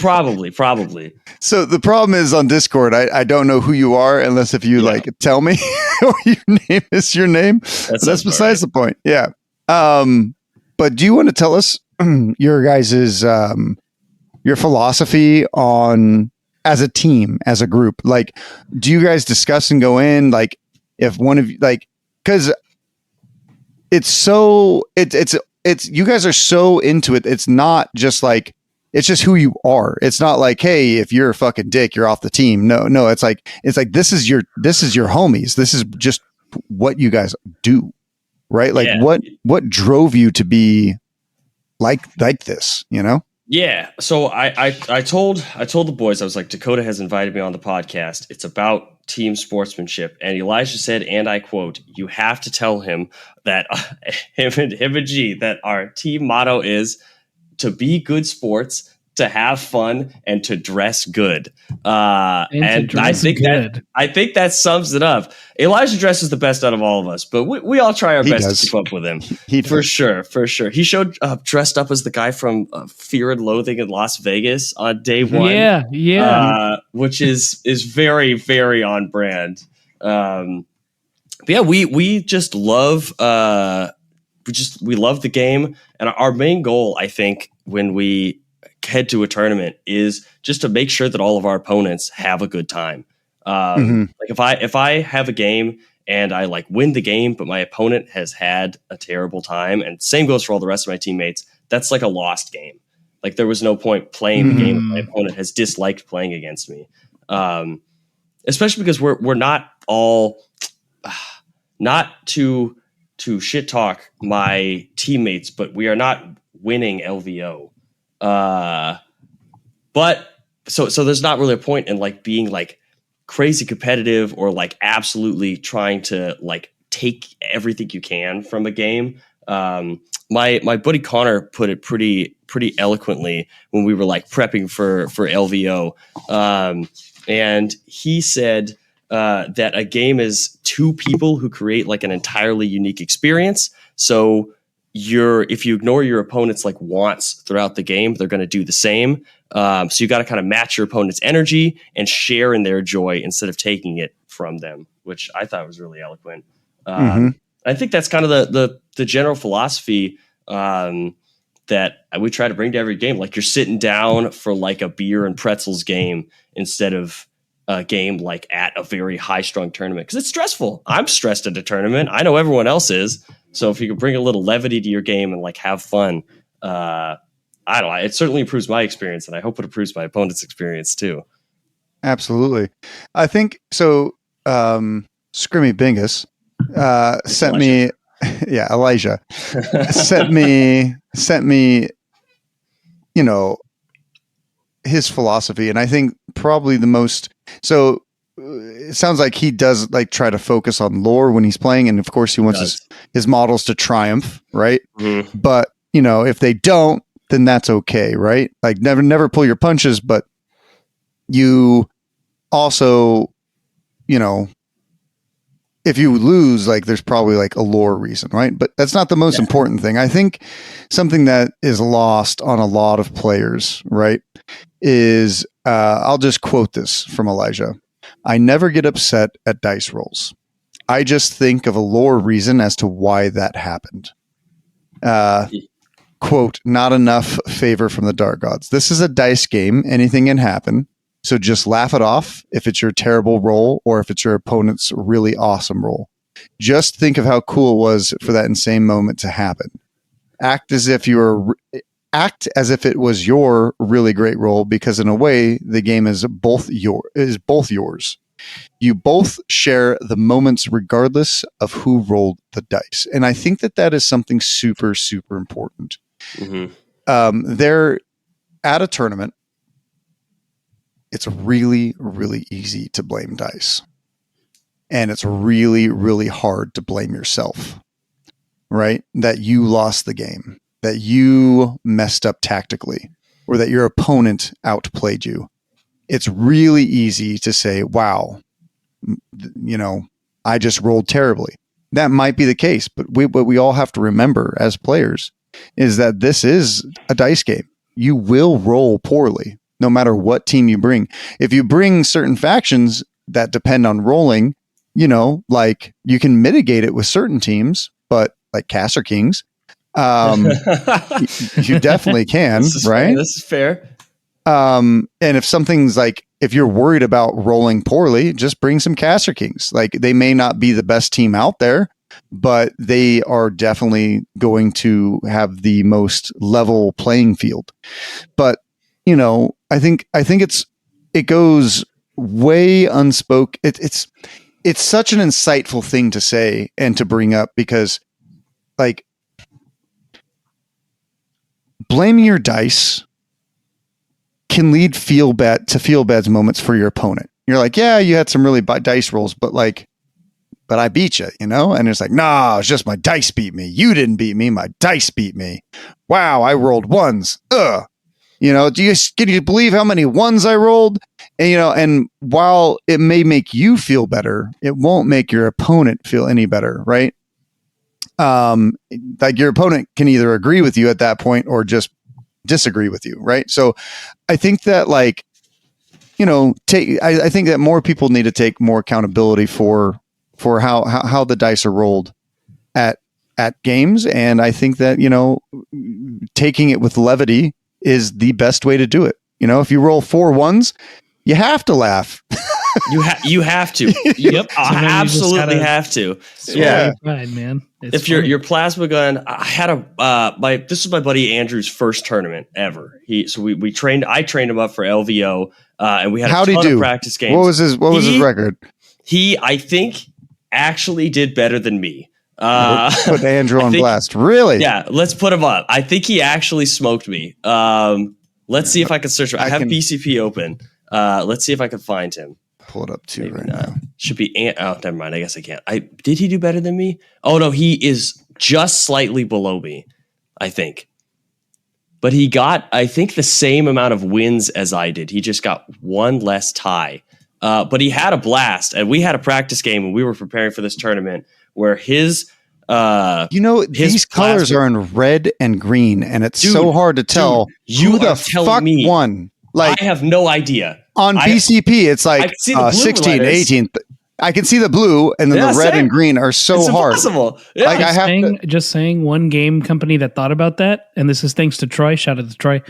Probably. So the problem is on Discord, I don't know who you are unless if you like tell me or your name is your name. That's besides the point. Yeah. But do you want to tell us your guys's your philosophy on as a team, as a group? Like, do you guys discuss and go in like if one of you like because it's you guys are so into it. It's not just like, it's just who you are. It's not like, hey, if you're a fucking dick, you're off the team. No, it's like, this is your homies. This is just what you guys do. Right. Like what drove you to be like this, Yeah. So I told the boys, I was like, Dakotah has invited me on the podcast. It's about team sportsmanship. And Elijah said, and I quote, "You have to tell him that him and G, that our team motto is to be good sports, to have fun, and to dress good." I think that sums it up. Elijah dresses the best out of all of us, but we all try our best to keep up with him. For sure. He showed up dressed up as the guy from Fear and Loathing in Las Vegas on day one. Yeah. Which is very, very on brand. But yeah, we just love we love the game, and our main goal, I think, when we head to a tournament is just to make sure that all of our opponents have a good time. Like if I have a game and I like win the game, but my opponent has had a terrible time, and same goes for all the rest of my teammates, that's like a lost game. Like there was no point playing the game if my opponent has disliked playing against me. Especially because we're not all not to shit talk my teammates, but we are not winning LVO. But so there's not really a point in like being like crazy competitive or like absolutely trying to like take everything you can from a game. My buddy Connor put it pretty eloquently when we were like prepping for LVO. And he said that a game is two people who create like an entirely unique experience. So if you ignore your opponent's like wants throughout the game, they're going to do the same. So you got to kind of match your opponent's energy and share in their joy instead of taking it from them, which I thought was really eloquent. I think that's kind of the general philosophy that we try to bring to every game. Like you're sitting down for like a beer and pretzels game instead of a game like at a very high strung tournament, because it's stressful. I'm stressed at a tournament. I know everyone else is. So if you can bring a little levity to your game and like have fun, I don't know. It certainly improves my experience, and I hope it improves my opponent's experience too. Absolutely. I think so. Scrimmy Bingus sent me, Elijah sent me, his philosophy. And I think probably the most, so it sounds like he does like try to focus on lore when he's playing. And of course he wants his models to triumph. Right. Mm-hmm. But if they don't, then that's okay. Right. Like never pull your punches, but you also, if you lose, like there's probably like a lore reason, right? But that's not the most important thing. I think something that is lost on a lot of players, right, is I'll just quote this from Elijah. I never get upset at dice rolls. I just think of a lore reason as to why that happened. Quote, not enough favor from the dark gods. This is a dice game. Anything can happen. So just laugh it off if it's your terrible roll or if it's your opponent's really awesome roll. Just think of how cool it was for that insane moment to happen. Act as if it was your really great roll, because in a way the game is both yours. You both share the moments regardless of who rolled the dice. And I think that is something super, super important. Mm-hmm. They're at a tournament. It's really, really easy to blame dice. And it's really, really hard to blame yourself, right? That you lost the game, that you messed up tactically, or that your opponent outplayed you. It's really easy to say, wow, I just rolled terribly. That might be the case, but what we all have to remember as players is that this is a dice game. You will roll poorly, no matter what team you bring. If you bring certain factions that depend on rolling, like you can mitigate it with certain teams, but like Caster Kings, you definitely can, right? Fair. This is fair. And if something's like, if you're worried about rolling poorly, just bring some Caster Kings. Like they may not be the best team out there, but they are definitely going to have the most level playing field. But I think it goes way unspoken. It's such an insightful thing to say and to bring up, because like blaming your dice can lead feel-bad moments for your opponent. You're like, yeah, you had some really bad dice rolls, but I beat you, and it's like, nah, it's just my dice beat me. You didn't beat me. My dice beat me. Wow. I rolled ones. Ugh. Can you believe how many ones I rolled? And while it may make you feel better, it won't make your opponent feel any better, right? Like your opponent can either agree with you at that point or just disagree with you, right? So I think that I think that more people need to take more accountability for how the dice are rolled at at games. And I think that, taking it with levity is the best way to do it. If you roll 4 1s, you have to laugh. You have to. Yep. Absolutely have to. Yeah. Pride, man. It's If your plasma gun, I had this is my buddy Andrew's first tournament ever. We trained. I trained him up for LVO, and we had a ton of practice games. What was his record? He, I think, actually did better than me. Put Andrew on blast. Really? Yeah, let's put him up. I think he actually smoked me. Let's see if I can search. I have BCP open. Let's see if I can find him. Pull it up too. Maybe right not. now. Should be. Oh, never mind. I guess I can't. Did he do better than me? Oh no, he is just slightly below me, I think. But he got, I think, the same amount of wins as I did. He just got one less tie. But he had a blast, and we had a practice game when we were preparing for this tournament where his. These colors are in red and green, and it's so hard to tell who the fuck won. Like, I have no idea. On BCP, it's like 16, 18. I can see the blue, and then the red and green are so hard. Yeah. Like just saying, one game company that thought about that, and this is thanks to Troy. Shout out to Troy.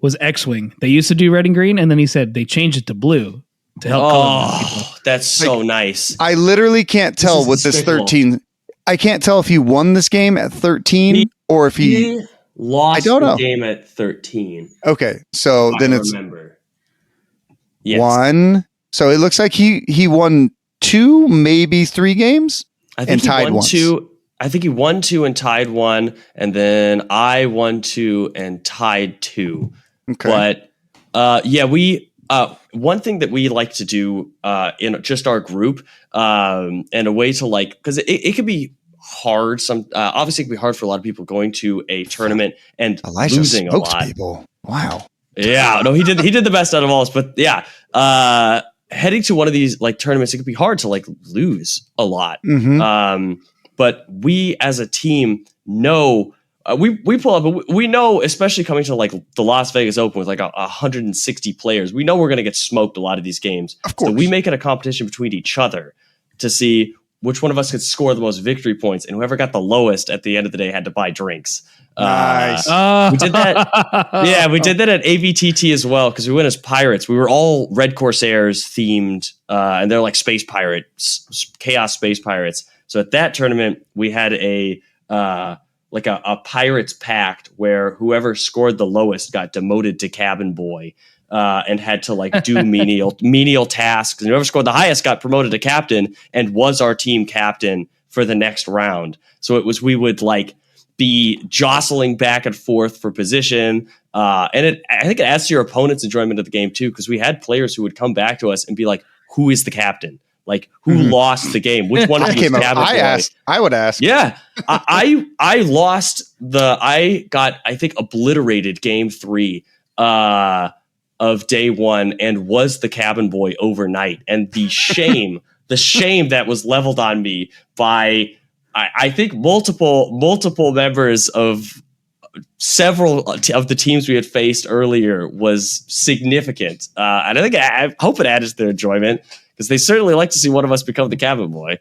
Was X-Wing. They used to do red and green, and then he said they changed it to blue to help. Oh, that's so nice. I literally can't tell with this 13. I can't tell if he won this game at 13 or if he lost the game at 13. Okay, so then it's remember. Yes. 1. So it looks like he won 2, maybe 3 games, and tied 1. I think he won 2 and tied 1, and then I won 2 and tied 2. Okay. But we one thing that we like to do in just our group, and a way to because it could be hard. Obviously, it can be hard for a lot of people going to a tournament and losing a lot. People. Wow. Yeah, no, he did the best out of all us. But yeah, heading to one of these tournaments, it could be hard to lose a lot. Mm-hmm. But we as a team know we pull up. But we know, especially coming to the Las Vegas Open with 160 players, we know we're going to get smoked a lot of these games. Of course. So we make it a competition between each other to see which one of us could score the most victory points, and whoever got the lowest at the end of the day had to buy drinks. Nice. We did that. Yeah, we did that at AVTT as well because we went as pirates. We were all Red Corsairs themed, and they're like space pirates, chaos space pirates. So at that tournament, we had a pirates pact where whoever scored the lowest got demoted to cabin boy. And had to do menial tasks. And whoever scored the highest got promoted to captain and was our team captain for the next round. So we would be jostling back and forth for position. And I think it adds to your opponent's enjoyment of the game too, because we had players who would come back to us and be like, who is the captain? Who lost the game? Which one of you was captain? I would ask. Yeah. I lost I got, I think, obliterated game 3. Of day 1 and was the cabin boy overnight. And the shame that was leveled on me by, I think multiple members of several of the teams we had faced earlier was significant. And I hope it added to their enjoyment because they certainly like to see one of us become the cabin boy.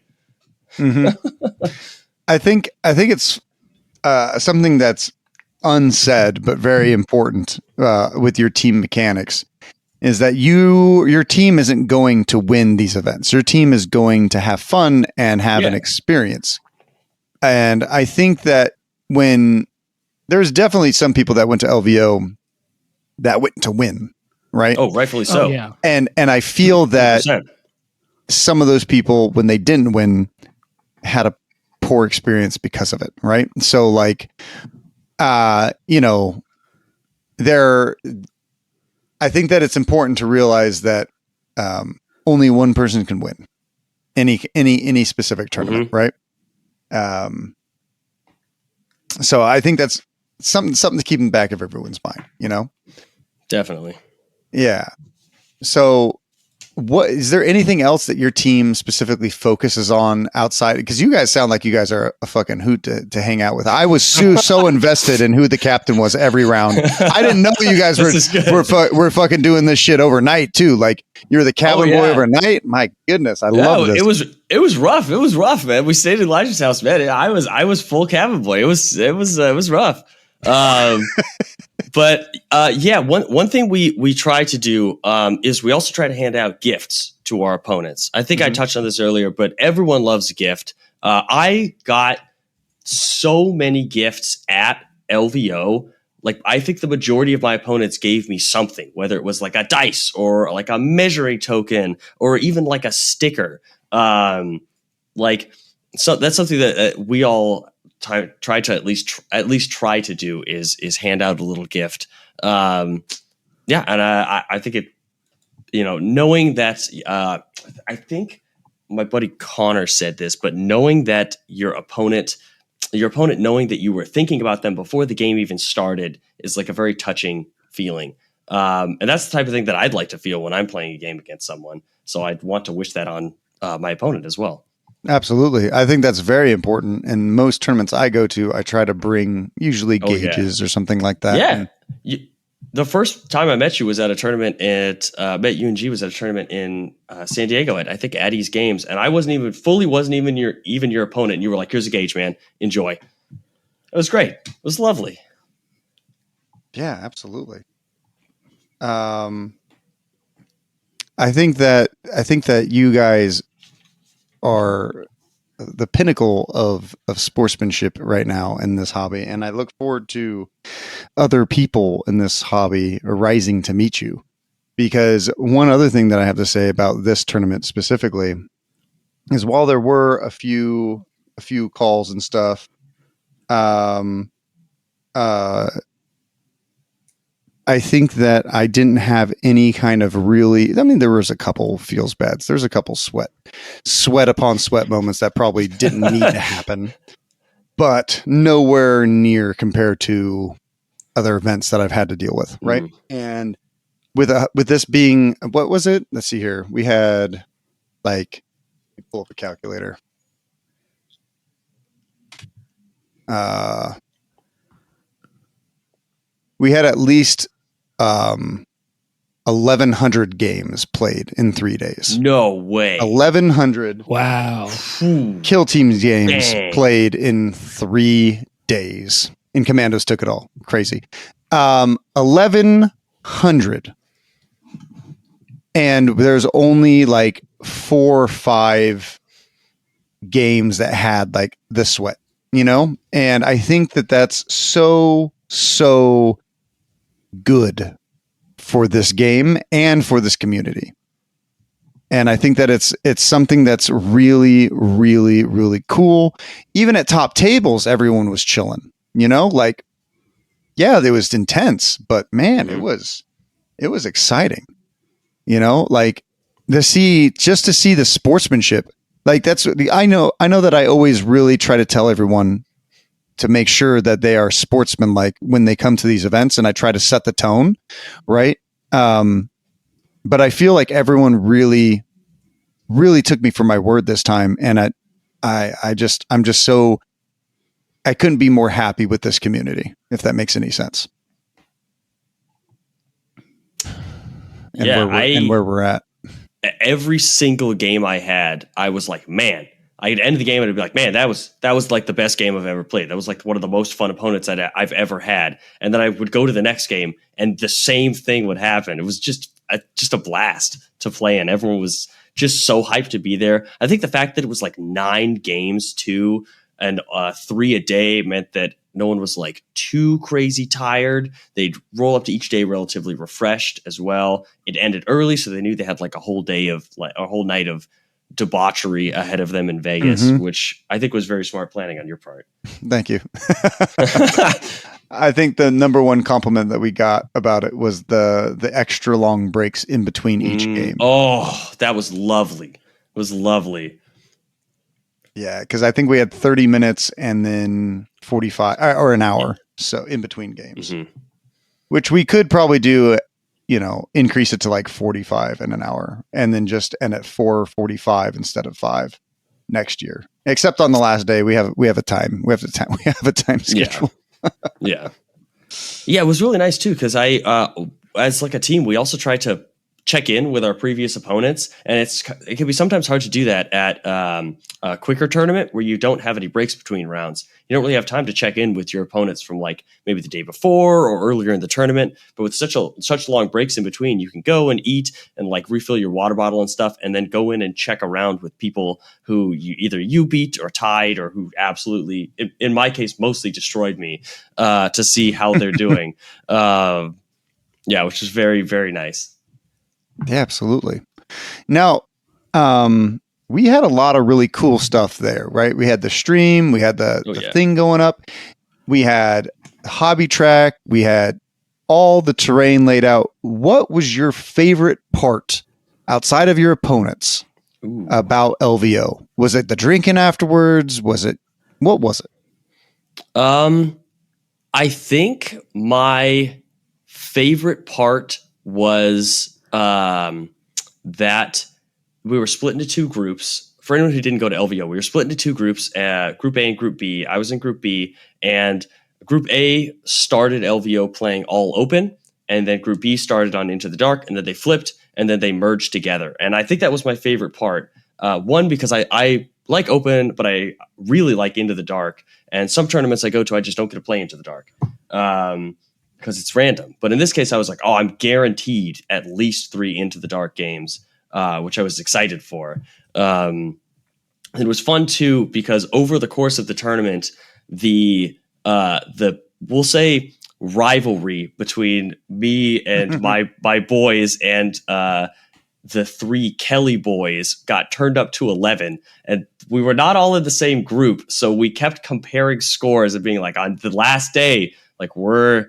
Mm-hmm. I think it's something that's unsaid but very important with your team mechanics is that your team isn't going to win these events. Your team is going to have fun and have an experience. And I think that when there's definitely some people that went to LVO that went to win, right? Oh, rightfully so. Oh, yeah. And I feel that 100%. Some of those people, when they didn't win, had a poor experience because of it, right? So I think that it's important to realize that only one person can win any specific tournament, right? So I think that's something to keep in the back of everyone's mind, Definitely. Yeah. So what is there anything else that your team specifically focuses on outside? Because you guys sound like you guys are a fucking hoot to hang out with. I was so invested in who the captain was every round. I didn't know you guys were fucking doing this shit overnight too. Like you're the cabin boy overnight. My goodness, I love this. It was rough. It was rough, man. We stayed in Elijah's house, man. I was full cabin boy. It was rough. But one thing we try to do is we also try to hand out gifts to our opponents. I think I touched on this earlier, but everyone loves a gift. I got so many gifts at LVO. Like I think the majority of my opponents gave me something, whether it was like a dice or like a measuring token or even like a sticker. So that's something that we all try to at least try to do is hand out a little gift. And I think it, knowing that, I think my buddy Connor said this, but knowing that your opponent knowing that you were thinking about them before the game even started is like a very touching feeling. And that's the type of thing that I'd like to feel when I'm playing a game against someone. So I'd want to wish that on my opponent as well. Absolutely. I think that's very important. And most tournaments I go to, I try to bring usually gauges or something like that. Yeah. The first time I met you was at a tournament met you and G was at a tournament in San Diego at, I think, Addie's Games. And I wasn't even your opponent. And you were like, here's a gauge, man. Enjoy. It was great. It was lovely. Yeah, absolutely. I think that you guys are the pinnacle of sportsmanship right now in this hobby. And I look forward to other people in this hobby rising to meet you, because one other thing that I have to say about this tournament specifically is while there were a few calls and stuff, I think that I didn't have any kind of there was a couple feels bads. There's a couple sweat upon sweat moments that probably didn't need to happen, but nowhere near compared to other events that I've had to deal with. Right. And with this being, what was it? Let's see here. We had pull up a calculator. We had at least 1,100 games played in 3 days. No way. 1,100. Wow. Kill teams games played in 3 days. And Commandos took it all. Crazy. 1,100. And there's only 4 or 5 games that had the sweat, And I think that that's so good for this game and for this community. And I think that it's something that's really, really, really cool. Even at top tables, everyone was chilling, it was intense, but man, it was exciting, to see the sportsmanship. I know that I always really try to tell everyone to make sure that they are sportsmanlike when they come to these events. And I try to set the tone. Right. But I feel like everyone really, really took me for my word this time. And I couldn't be more happy with this community, if that makes any sense. And where we're at. Every single game I had, I was like, man, I'd end the game and I'd be like, man, that was like the best game I've ever played. That was like one of the most fun opponents I've ever had. And then I would go to the next game and the same thing would happen. It was just a blast to play in. Everyone was just so hyped to be there. I think the fact that it was 9 games too, and 3 a day meant that no one was too crazy tired. They'd roll up to each day relatively refreshed as well. It ended early, so they knew they had a whole night of debauchery ahead of them in Vegas, which I think was very smart planning on your part. Thank you. I think the number one compliment that we got about it was the extra long breaks in between each game. Oh, that was lovely. It was lovely. Yeah, because I think we had 30 minutes and then 45 or an hour, so in between games, which we could probably do increase it to like 45 in an hour and then just end at 4:45 instead of 5 next year. Except on the last day, we have a time schedule. Yeah. It was really nice too, because as like a team, we also try to check in with our previous opponents, and it can be sometimes hard to do that at a quicker tournament where you don't have any breaks between rounds. You don't really have time to check in with your opponents from like maybe the day before or earlier in the tournament. But with such long breaks in between, you can go and eat and like refill your water bottle and stuff, and then go in and check around with people who you beat or tied, or who absolutely, in my case, mostly destroyed me, to see how they're doing. Which is very, very nice. Yeah, absolutely. Now, we had a lot of really cool stuff there, right? We had the stream, we had the thing going up, we had hobby track, we had all the terrain laid out. What was your favorite part outside of your opponents about LVO? Was it the drinking afterwards? What was it? I think my favorite part was that we were split into two groups. For anyone who didn't go to LVO, we were split into two groups, Group A and Group B. I was in Group B, and Group A started LVO playing all open, and then Group B started on Into the Dark, and then they flipped, and then they merged together. And I think that was my favorite part. One, because I like open, but I really like Into the Dark. And some tournaments I go to, I just don't get to play Into the Dark. Because it's random. But in this case, I was like, I'm guaranteed at least 3 Into the Dark games, which I was excited for. It was fun too, because over the course of the tournament, the we'll say rivalry between me and my boys and the 3 Kelly boys got turned up to 11, and we were not all in the same group. So we kept comparing scores and being like, on the last day, like we're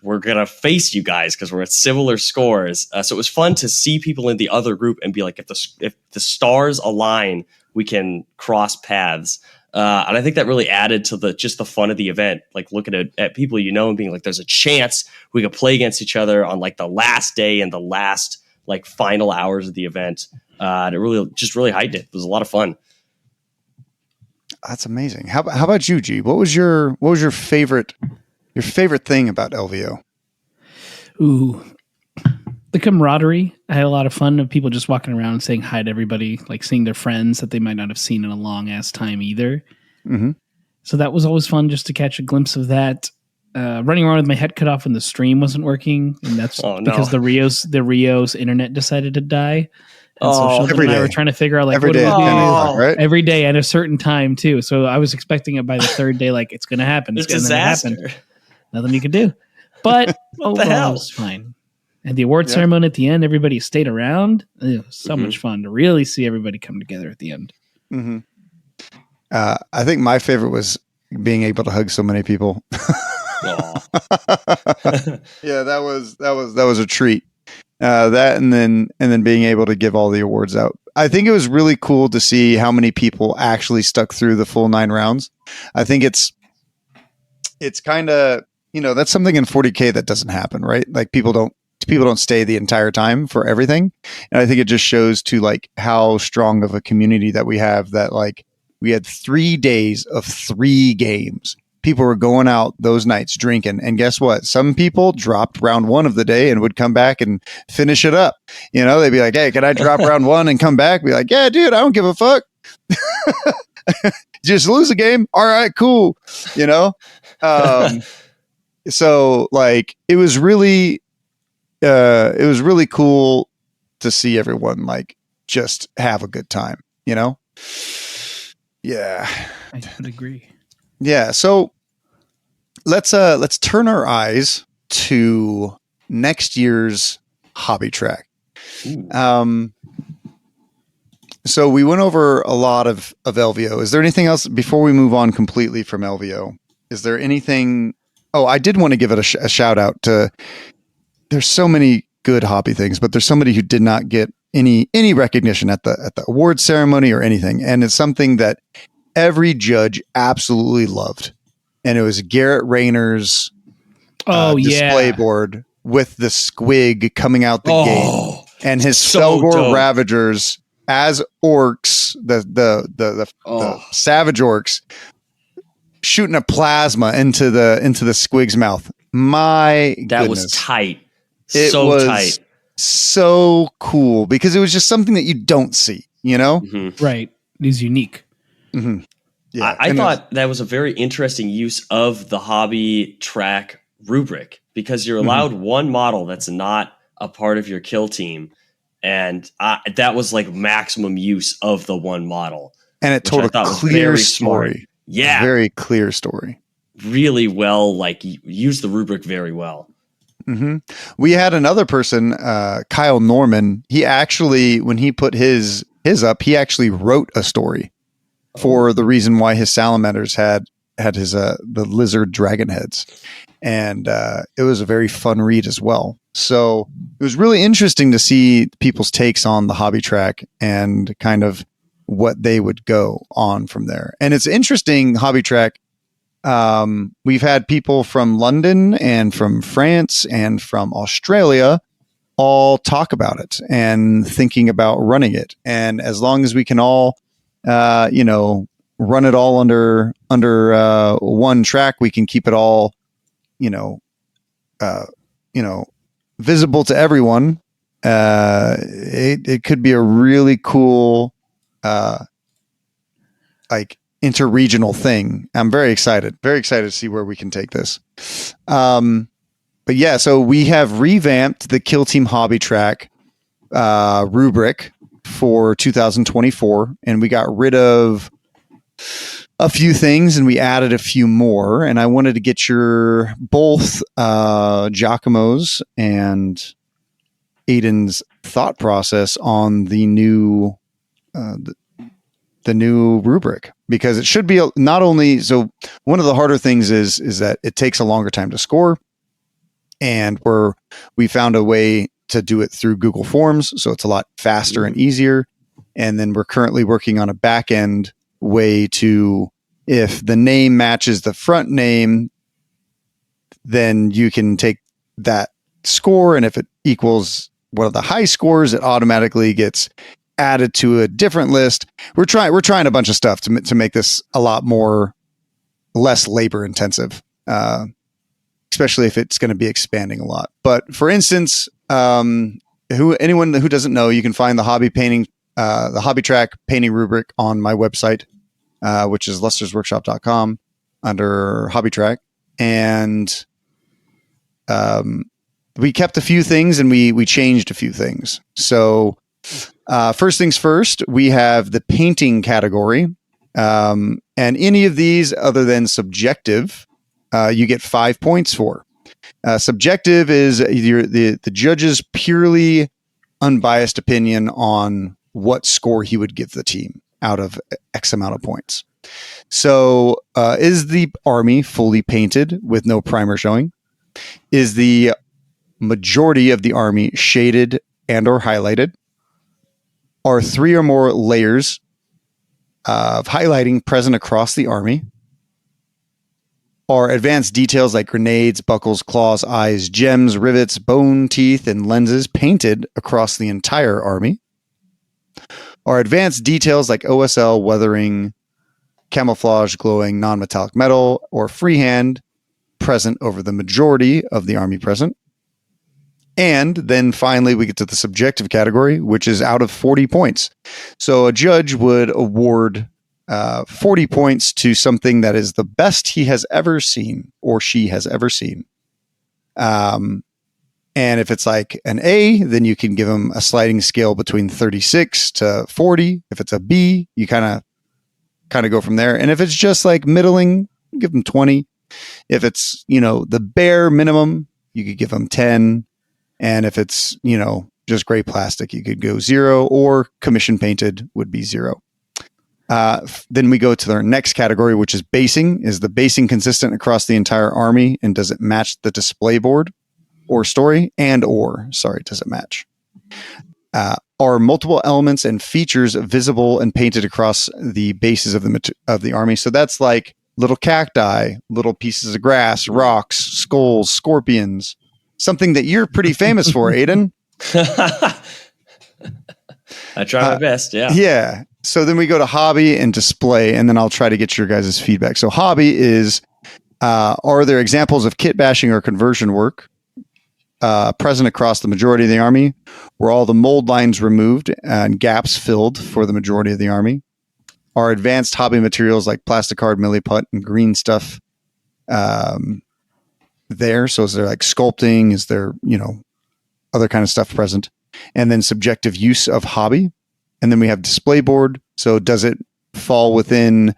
going to face you guys because we're at similar scores. So it was fun to see people in the other group and be like, if the stars align, we can cross paths. And I think that really added to the fun of the event, like looking at people, and being like, there's a chance we could play against each other on like the last day and the last like final hours of the event. And it really heightened it. It was a lot of fun. That's amazing. How about you, G? What was your favorite thing about LVO? Ooh, the camaraderie. I had a lot of fun of people just walking around and saying hi to everybody, like seeing their friends that they might not have seen in a long ass time either. Mm-hmm. So that was always fun just to catch a glimpse of that. Running around with my head cut off when the stream wasn't working, and that's because the Rio's internet decided to die. And so Sheldon and I were trying to figure out like what do we do right? Every day at a certain time too. So I was expecting it by the third day, like it's going to happen. It's going to happen. Nothing you could do. But overall, it was fine. And the award ceremony at the end, everybody stayed around. It was so much fun to really see everybody come together at the end. Mm-hmm. I think my favorite was being able to hug so many people. Yeah, that was a treat. That and then being able to give all the awards out. I think it was really cool to see how many people actually stuck through the full 9 rounds. I think it's kind of, that's something in 40K that doesn't happen, right? Like people don't stay the entire time for everything. And I think it just shows to like how strong of a community that we have, that like we had 3 days of 3 games. People were going out those nights drinking. And guess what? Some people dropped round 1 of the day and would come back and finish it up. They'd be like, hey, can I drop round 1 and come back? Be like, yeah, dude, I don't give a fuck. Just lose a game. All right, cool. So like, it was really cool to see everyone like just have a good time, Yeah. I would agree. Yeah. So let's turn our eyes to next year's hobby track. So we went over a lot of LVO. Is there anything else before we move on completely from LVO? Is there anything? Oh, I did want to give it a shout out to, there's so many good hobby things, but there's somebody who did not get any recognition at the award ceremony or anything. And it's something that every judge absolutely loved. And it was Garrett Rayner's display board with the squig coming out the gate and his so Felgor dope. Ravagers as orcs, the savage orcs, shooting a plasma into the squig's mouth. My That goodness. was tight. It So was tight. so cool because it was just something that you don't see, you know? Mhm. Right. It is unique. Mm-hmm. Yeah, I and thought that was a very interesting use of the hobby track rubric because you're allowed one model that's not a part of your kill team. And that was like maximum use of the one model. and it which told I a thought was clear very story. smart. Yeah. Very clear story. Really well, like use the rubric very well. Mm-hmm. We had another person, Kyle Norman. He actually, when he put his up, he actually wrote a story for the reason why his salamanders had his the lizard dragon heads, and it was a very fun read as well. So it was really interesting to see people's takes on the hobby track and kind of what they would go on from there. And it's interesting, hobby track. We've had people from London and from France and from Australia all talk about it and thinking about running it. And as long as we can all, run it all under one track, we can keep it all, visible to everyone. It could be a really cool, interregional thing. I'm very excited to see where we can take this. But yeah, so we have revamped the Kill Team Hobby Track rubric for 2024, and we got rid of a few things and we added a few more. And I wanted to get your both Giacomo's and Aidan's thought process on the new the new rubric, because it should be not only so. One of the harder things is that it takes a longer time to score, and we found a way to do it through Google Forms, so it's a lot faster and easier. And then we're currently working on a back end way to, if the name matches the front name, then you can take that score, and if it equals one of the high scores, it automatically gets added to a different list. We're trying a bunch of stuff to make this a lot less labor intensive, especially if it's going to be expanding a lot. But for instance, anyone who doesn't know, you can find the hobby track painting rubric on my website, which is lustersworkshop.com under hobby track. And we kept a few things and we changed a few things. So first things first, we have the painting category. And any of these other than subjective, you get 5 points for. Subjective is the judge's purely unbiased opinion on what score he would give the team out of X amount of points. So is the army fully painted with no primer showing? Is the majority of the army shaded and or highlighted? Are 3 or more layers of highlighting present across the army? Are advanced details like grenades, buckles, claws, eyes, gems, rivets, bone teeth, and lenses painted across the entire army? Are advanced details like OSL, weathering, camouflage, glowing, non-metallic metal, or freehand present over the majority of the army present? And then finally, we get to the subjective category, which is out of 40 points. So a judge would award 40 points to something that is the best he has ever seen or she has ever seen. And if it's like an A, then you can give them a sliding scale between 36 to 40. If it's a B, you kind of go from there. And if it's just like middling, give them 20. If it's, the bare minimum, you could give them 10. And if it's, just gray plastic, you could go 0, or commission painted would be 0. Then we go to our next category, which is basing. Is the basing consistent across the entire army? And does it match the display board or story? Does it match? Are multiple elements and features visible and painted across the bases of the army? So that's like little cacti, little pieces of grass, rocks, skulls, scorpions, something that you're pretty famous for, Aidan. I try my best. Yeah. Yeah. So then we go to hobby and display, and then I'll try to get your guys' feedback. So hobby is, are there examples of kit bashing or conversion work present across the majority of the army? Were all the mold lines removed and gaps filled for the majority of the army? Are advanced hobby materials like plastic card, milliput, and green stuff there? So is there like sculpting? Is there, other kind of stuff present? And then subjective use of hobby. And then we have display board. So does it fall within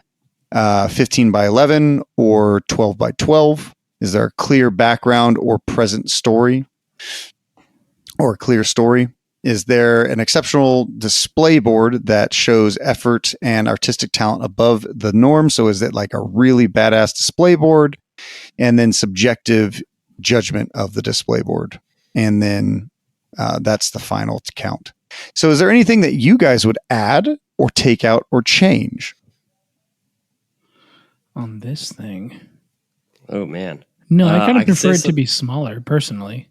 15 by 11 or 12 by 12? Is there a clear background or present story or a clear story? Is there an exceptional display board that shows effort and artistic talent above the norm? So is it like a really badass display board? And then subjective judgment of the display board. And then that's the final count. So is there anything that you guys would add or take out or change on this thing? Oh, man. No, I kind of prefer it to be smaller, personally.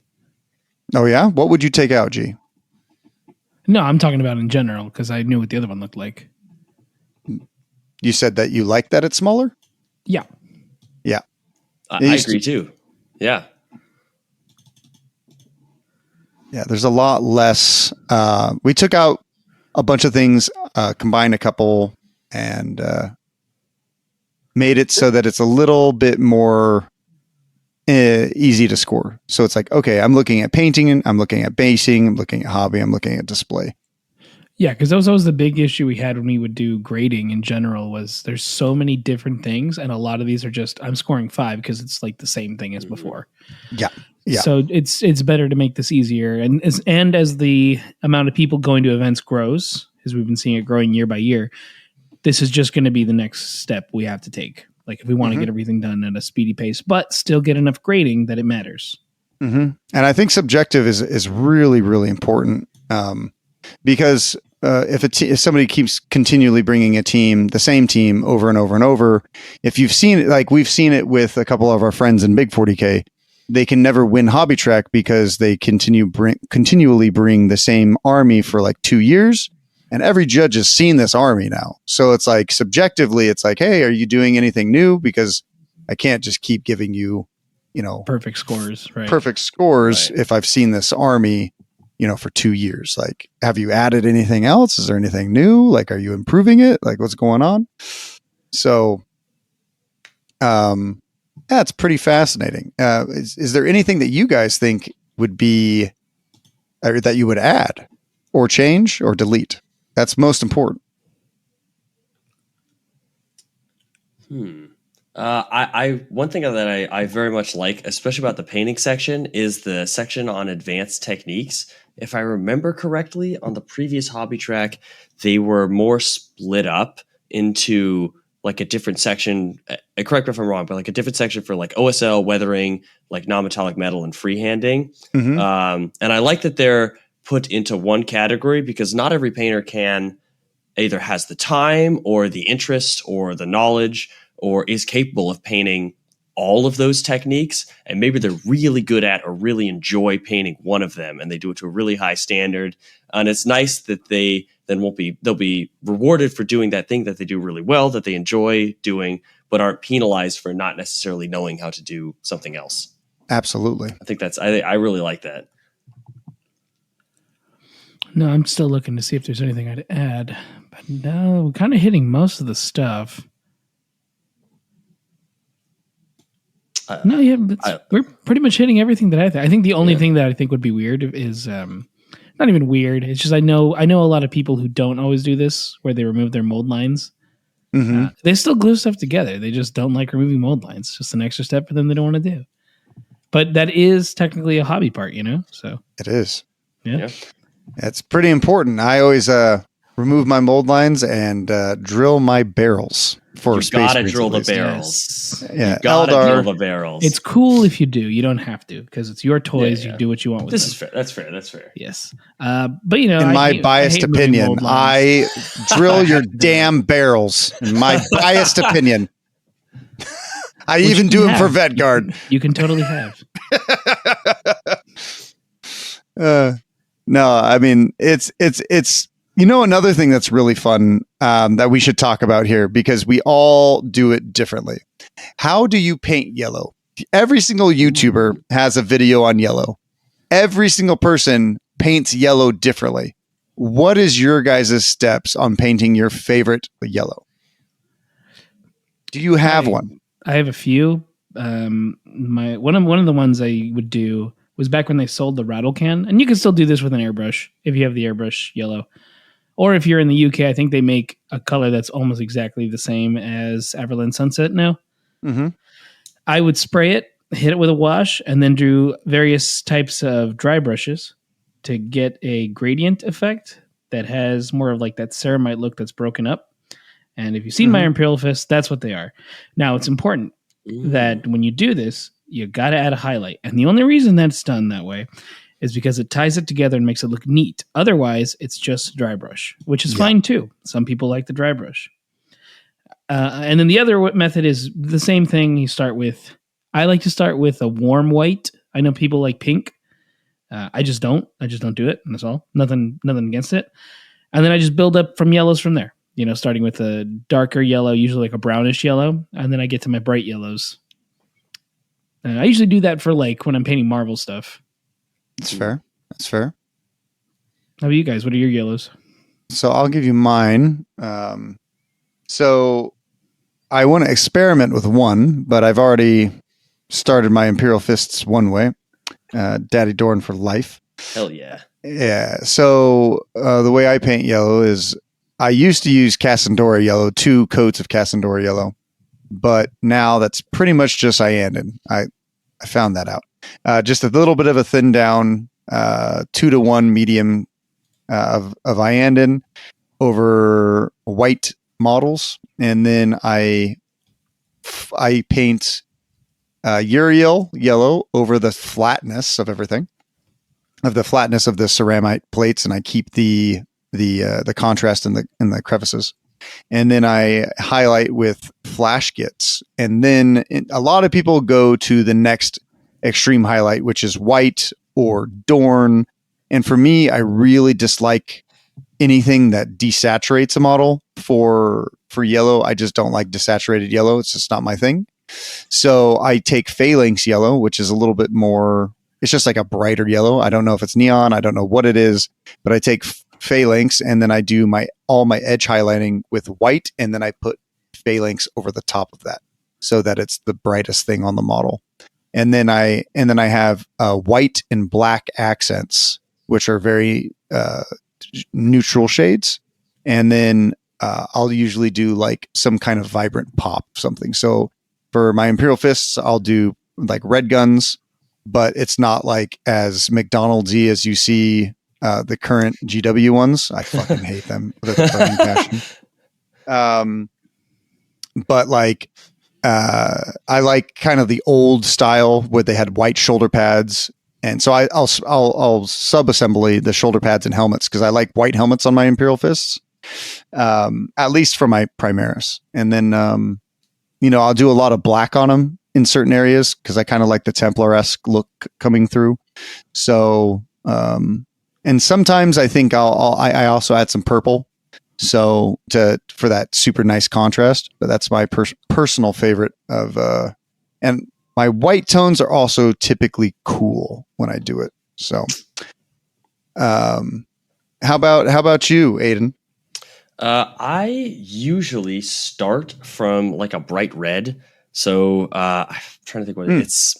Oh, yeah? What would you take out, G? No, I'm talking about in general, because I knew what the other one looked like. You said that you like that it's smaller? Yeah. Yeah. I agree, too. Yeah. Yeah, there's a lot less. We took out a bunch of things, combined a couple, and made it so that it's a little bit more easy to score. So it's like, okay, I'm looking at painting, I'm looking at basing, I'm looking at hobby, I'm looking at display. Yeah, because that was always the big issue we had when we would do grading in general was there's so many different things, and a lot of these are just, I'm scoring 5 because it's like the same thing as before. Yeah. Yeah. So it's better to make this easier. And as the amount of people going to events grows, as we've been seeing it growing year by year, this is just going to be the next step we have to take. Like if we want to get everything done at a speedy pace, but still get enough grading that it matters. Mm-hmm. And I think subjective is really, really important because if somebody keeps continually bringing the same team over and over and over, if you've seen it, like we've seen it with a couple of our friends in Big 40K, they can never win hobby track because they continually bring the same army for like 2 years. And every judge has seen this army now. So it's like subjectively, it's like, hey, are you doing anything new? Because I can't just keep giving you, perfect scores, right? Perfect scores if I've seen this army, for 2 years. Like, have you added anything else? Is there anything new? Like, are you improving it? Like, what's going on? So, yeah, it's pretty fascinating. Is there anything that you guys think would be, or that you would add or change or delete? That's most important. I one thing that I very much like, especially about the painting section, is the section on advanced techniques. If I remember correctly, on the previous hobby track, they were more split up into like a different section. Correct me if I'm wrong, but like a different section for like OSL, weathering, like non-metallic metal, and freehanding. And I like that they're put into one category because not every painter either has the time or the interest or the knowledge or is capable of painting all of those techniques. And maybe they're really good at or really enjoy painting one of them, and they do it to a really high standard. And it's nice that they'll be rewarded for doing that thing that they do really well, that they enjoy doing, but aren't penalized for not necessarily knowing how to do something else. Absolutely. I think I really like that. No, I'm still looking to see if there's anything I'd add, but no, we're kind of hitting most of the stuff. We're pretty much hitting everything that I think. I think the only thing that I think would be weird is not even weird. It's just I know a lot of people who don't always do this, where they remove their mold lines. They still glue stuff together. They just don't like removing mold lines. It's just an extra step for them they don't want to do. But that is technically a hobby part, So it is. Yeah. It's pretty important. I always remove my mold lines and drill my barrels for you space. Gotta drill the barrels. Yes. Yeah, you gotta drill the barrels. It's cool if you do. You don't have to because it's your toys. You do what you want with them. This is fair. That's fair. That's fair. Yes. But in my biased opinion, I drill your damn barrels. In my biased opinion. I even do them for Vet Guard. You can totally have. No, I mean it's another thing that's really fun that we should talk about here because we all do it differently. How do you paint yellow? Every single YouTuber has a video on yellow. Every single person paints yellow differently. What is your guys' steps on painting your favorite yellow? Do you have one? I have a few. One of the ones I would do was back when they sold the rattle can, and you can still do this with an airbrush if you have the airbrush yellow, or if you're in the UK, I think they make a color that's almost exactly the same as Everland Sunset now. Mm-hmm. I would spray it, hit it with a wash, and then do various types of dry brushes to get a gradient effect that has more of like that ceramite look that's broken up. And if you've seen my Imperial Fist, that's what they are. Now, it's important that when you do this, you got to add a highlight. And the only reason that's done that way is because it ties it together and makes it look neat. Otherwise, it's just a dry brush, which is fine too. Some people like the dry brush. And then the other method is the same thing. I like to start with a warm white. I know people like pink. I just don't do it. And that's all. Nothing against it. And then I just build up from yellows from there. Starting with a darker yellow, usually like a brownish yellow, and then I get to my bright yellows. I usually do that for like when I'm painting Marvel stuff. That's fair. How about you guys? What are your yellows? So I'll give you mine. So I want to experiment with one, but I've already started my Imperial Fists one way. Daddy Dorn for life. Hell yeah. Yeah. So the way I paint yellow is I used to use Cassandora yellow, 2 coats of Cassandora yellow, but now that's pretty much just Aidan. I found that out. Just a little bit of a thin down 2-to-1 medium of Aidan over white models, and then I paint Uriel yellow over the flatness of everything, of the flatness of the ceramite plates, and I keep the contrast in the crevices, and then I highlight with flash gits, and then a lot of people go to the next extreme highlight, which is white or Dorn, and for me, I really dislike anything that desaturates a model. For yellow, I just don't like desaturated yellow. It's just not my thing. So I take Phalanx yellow, which is a little bit more, it's just like a brighter yellow. I don't know if it's neon, I don't know what it is, but I take Phalanx, and then I do all my edge highlighting with white, and then I put Phalanx over the top of that so that it's the brightest thing on the model. And then I have white and black accents, which are very neutral shades. And then I'll usually do like some kind of vibrant pop, something. So for my Imperial Fists, I'll do like red guns, but it's not like as McDonald's-y as you see the current GW ones. I fucking hate them with a burning passion. But like, I like kind of the old style where they had white shoulder pads. And so I'll sub-assembly the shoulder pads and helmets because I like white helmets on my Imperial Fists, at least for my Primaris. And then, I'll do a lot of black on them in certain areas because I kind of like the Templar-esque look coming through. So, and sometimes I think I also add some purple, so for that super nice contrast. But that's my personal favorite of, and my white tones are also typically cool when I do it. So, how about you, Aidan? I usually start from like a bright red. So I'm trying to think what it's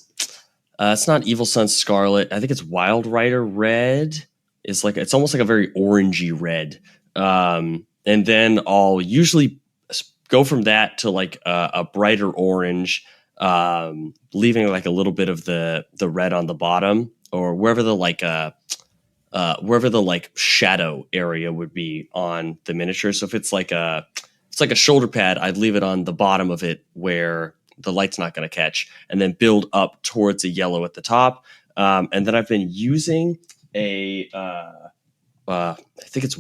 not Evil Sun Scarlet. I think it's Wild Rider red. It's almost like a very orangey red. And then I'll usually go from that to like a brighter orange, leaving like a little bit of the red on the bottom, or wherever the shadow area would be on the miniature. So if it's like a shoulder pad, I'd leave it on the bottom of it where the light's not going to catch, and then build up towards a yellow at the top. And then I've been using I think it's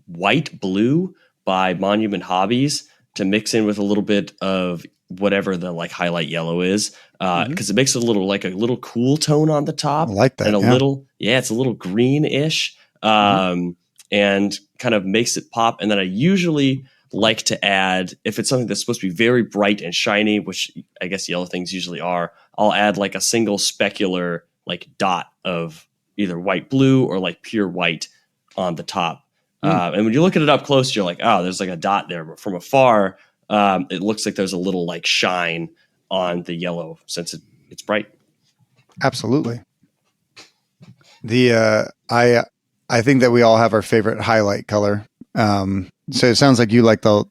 White Blue by Monument Hobbies to mix in with a little bit of whatever the like highlight yellow is, because it makes it a little cool tone on the top. I like that. And it's a little greenish, and kind of makes it pop. And then I usually like to add, if it's something that's supposed to be very bright and shiny, which I guess yellow things usually are, I'll add like a single specular like dot of either white blue or like pure white on the top. And when you look at it up close, you're like, oh, there's like a dot there. But from afar, it looks like there's a little like shine on the yellow since it's bright. Absolutely. I think that we all have our favorite highlight color. So it sounds like you like the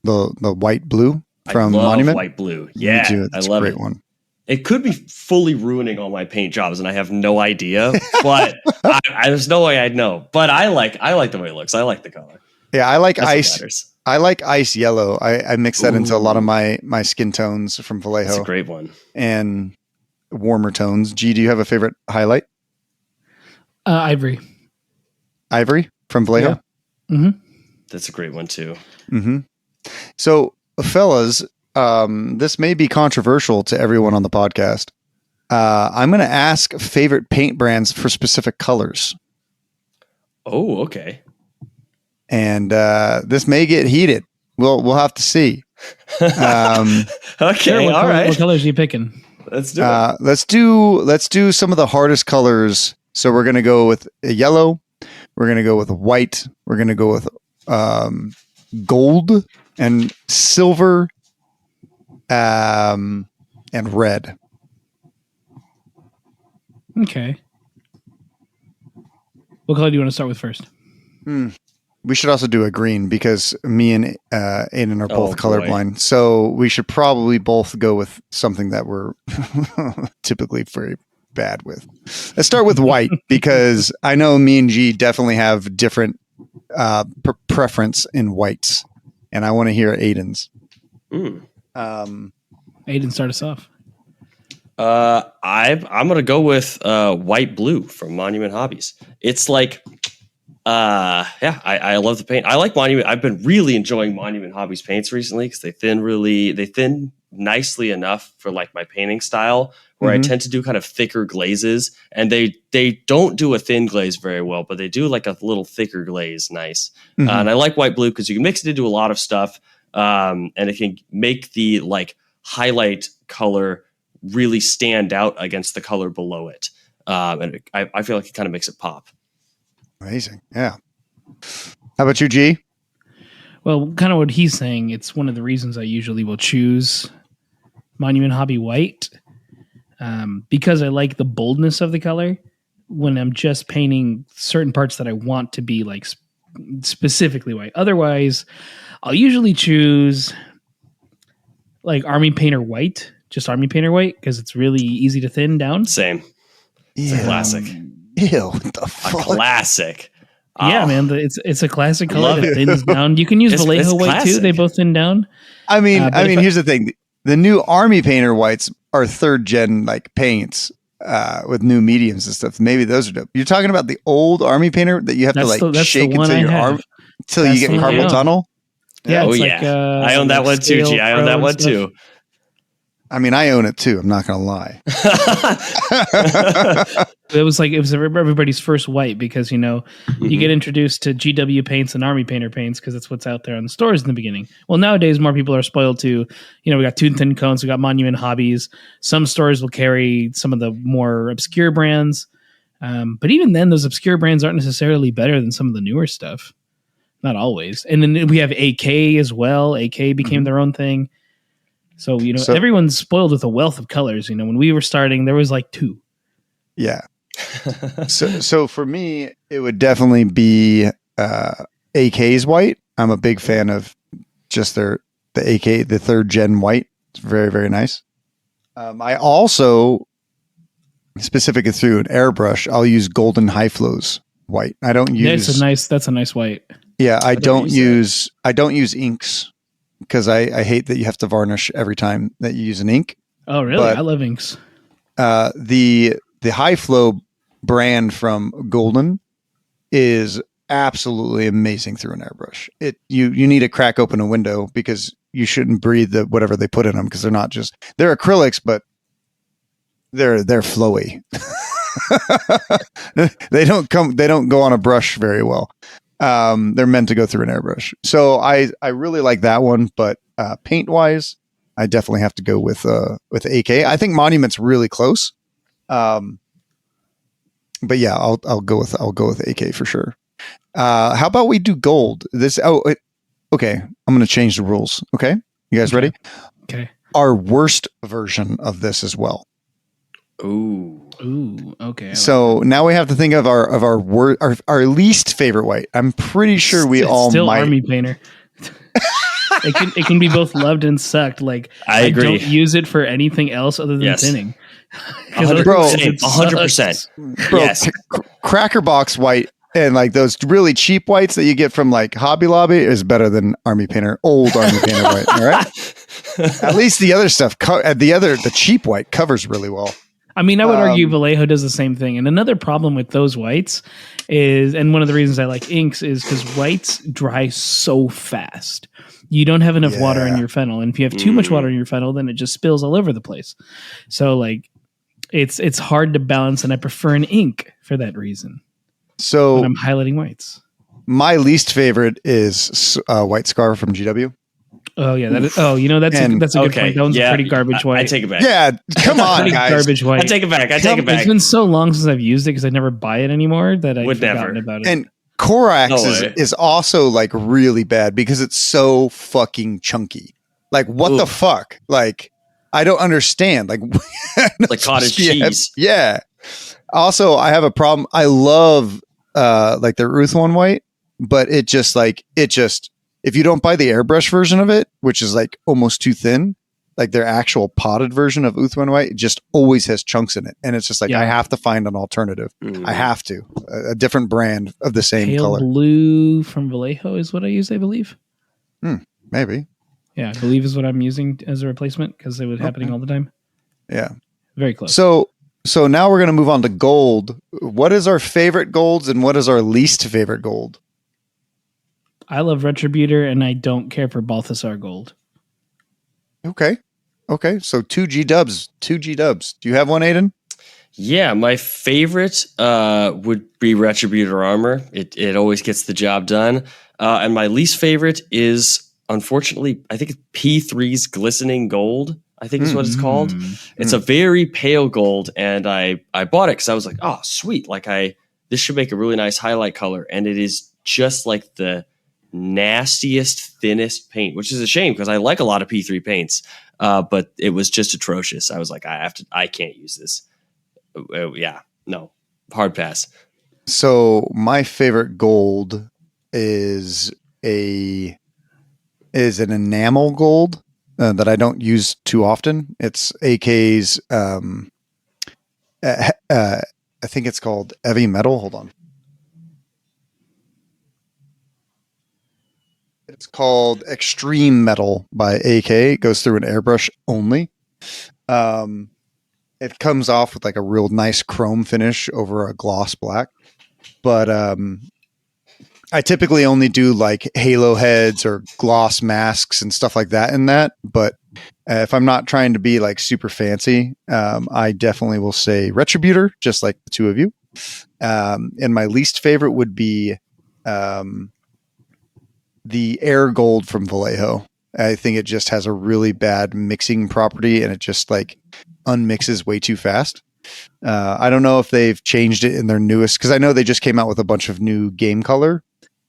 white blue from I love Monument. White blue. Yeah, Me too. That's I love a great it. one. It could be fully ruining all my paint jobs, and I have no idea. But there's no way I'd know. But I like the way it looks. I like the color. Yeah, I like That's what ice. matters. I like ice yellow. I mix that into a lot of my skin tones from Vallejo. That's a great one. And warmer tones. G, do you have a favorite highlight? Ivory. Ivory from Vallejo? Yeah. Mm-hmm. That's a great one too. Mm-hmm. So, fellas, this may be controversial to everyone on the podcast. I'm going to ask favorite paint brands for specific colors. Oh, okay. And this may get heated. We'll have to see. Okay, all right. What colors are you picking? Let's do it. Let's do some of the hardest colors. So we're going to go with a yellow. We're going to go with white. We're going to go with gold and silver, and red. Okay. What color do you want to start with first? We should also do a green because me and Aidan are both Oh, colorblind. So we should probably both go with something that we're typically very bad with. Let's start with white because I know me and G definitely have different preference in whites, and I want to hear Aidan's. Aidan, start us off. I'm gonna go with white blue from Monument Hobbies. It's like, I love the paint. I like Monument. I've been really enjoying Monument Hobbies paints recently because they thin nicely enough for like my painting style, where I tend to do kind of thicker glazes, and they don't do a thin glaze very well, but they do like a little thicker glaze nice. And I like white blue because you can mix it into a lot of stuff, and it can make the like highlight color really stand out against the color below it. And I feel like it kind of makes it pop. Amazing. Yeah. How about you, G? Well, kind of what he's saying, it's one of the reasons I usually will choose Monument Hobby White, because I like the boldness of the color when I'm just painting certain parts that I want to be like specifically white. Otherwise, I'll usually choose like Army Painter White, just Army Painter White, because it's really easy to thin down. Same. It's a classic. Ew, what the fuck? A classic. Yeah, Oh, man, it's a classic color love that it. thins down. You can use It's Vallejo White too. classic. They both thin down. I mean, but if here's the thing. The new Army Painter whites are third gen like paints with new mediums and stuff. Maybe those are dope. You're talking about the old Army Painter that you have That's to like that's shake the one until I your have. arm until That's you the get one I carpal own. tunnel. Yeah, Oh, it's yeah. like, I own that like one too, Scale G. I own Pro that and one stuff. too. I mean, I own it too. I'm not gonna lie. It was everybody's first white because you get introduced to GW paints and Army Painter paints because it's what's out there on the stores in the beginning. Well, nowadays more people are spoiled to, we got Tooth and Cones, we got Monument Hobbies. Some stores will carry some of the more obscure brands, but even then, those obscure brands aren't necessarily better than some of the newer stuff. Not always. And then we have AK as well. AK became their own thing. So, So- everyone's spoiled with a wealth of colors. When we were starting, there was like 2. Yeah. So for me, it would definitely be AK's white. I'm a big fan of just the AK, the third gen white. It's very, very nice. I also, specifically through an airbrush, I'll use Golden High Flows white. I don't use. That's a nice white. Yeah, I don't use use inks because I hate that you have to varnish every time that you use an ink. Oh, really? But- I love inks. The High Flow brand from Golden is absolutely amazing through an airbrush. You need to crack open a window because you shouldn't breathe whatever they put in them, because they're acrylics, but they're flowy. They don't go on a brush very well. They're meant to go through an airbrush. So I really like that one, but paint wise, I definitely have to go with AK. I think Monument's really close. But yeah, I'll go with AK for sure. How about we do gold? Okay. I'm going to change the rules. Okay. You guys ready? Okay. Our worst version of this as well. Ooh. Okay. So now we have to think of our least favorite white. I'm pretty sure we all still might. Army painter. It can be both loved and sucked. Like I agree. don't use it for anything else other than thinning. 100%. Bro, Yes. Cracker Box white and like those really cheap whites that you get from like Hobby Lobby is better than old Army Painter white. All right. At least the other stuff, the cheap white covers really well. I mean, I would argue Vallejo does the same thing. And another problem with those whites is, and one of the reasons I like inks is because whites dry so fast. You don't have enough water in your fennel. And if you have too much water in your fennel, then it just spills all over the place. So like it's hard to balance, and I prefer an ink for that reason. So when I'm highlighting whites. My least favorite is White Scar from GW. Oh yeah, that's a good point. That one's a pretty garbage white. I take it back. Yeah, come on, guys. Garbage white. I take it back. It's been so long since I've used it because I never buy it anymore that I've Would forgotten never. about it. And Corax is also like really bad because it's so fucking chunky. Like what the fuck? Like I don't understand. Like like cottage cheese. Yeah. Also, I have a problem. I love like the Ruth one white, but it just if you don't buy the airbrush version of it, which is like almost too thin, like their actual potted version of Uthman white, it just always has chunks in it. And it's just like, I have to find an alternative. I have to, a different brand of the same Pale color. blue from Vallejo is what I use, I believe. Maybe. Yeah, I believe is what I'm using as a replacement because it was happening all the time. Yeah. Very close. So now we're going to move on to gold. What is our favorite golds and what is our least favorite gold? I love Retributor and I don't care for Balthasar Gold. Okay. So 2G dubs. Do you have one, Aidan? Yeah, my favorite would be Retributor Armor. It always gets the job done. And my least favorite is, unfortunately, I think it's P3's Glistening Gold, I think is what it's called. It's a very pale gold, and I bought it because I was like, oh, sweet. Like this should make a really nice highlight color. And it is just like the nastiest, thinnest paint, which is a shame because I like a lot of P3 paints, but it was just atrocious. I was like, I can't use this. No, hard pass. So my favorite gold is an enamel gold that I don't use too often. It's AK's. I think it's called Heavy Metal. Hold on. It's called Extreme Metal by AK. It goes through an airbrush only. It comes off with like a real nice chrome finish over a gloss black. But I typically only do like halo heads or gloss masks and stuff like that in that. But if I'm not trying to be like super fancy, I definitely will say Retributor, just like the two of you. And my least favorite would be the Air Gold from Vallejo. I think it just has a really bad mixing property and it just like unmixes way too fast. I don't know if they've changed it in their newest, because I know they just came out with a bunch of new game color.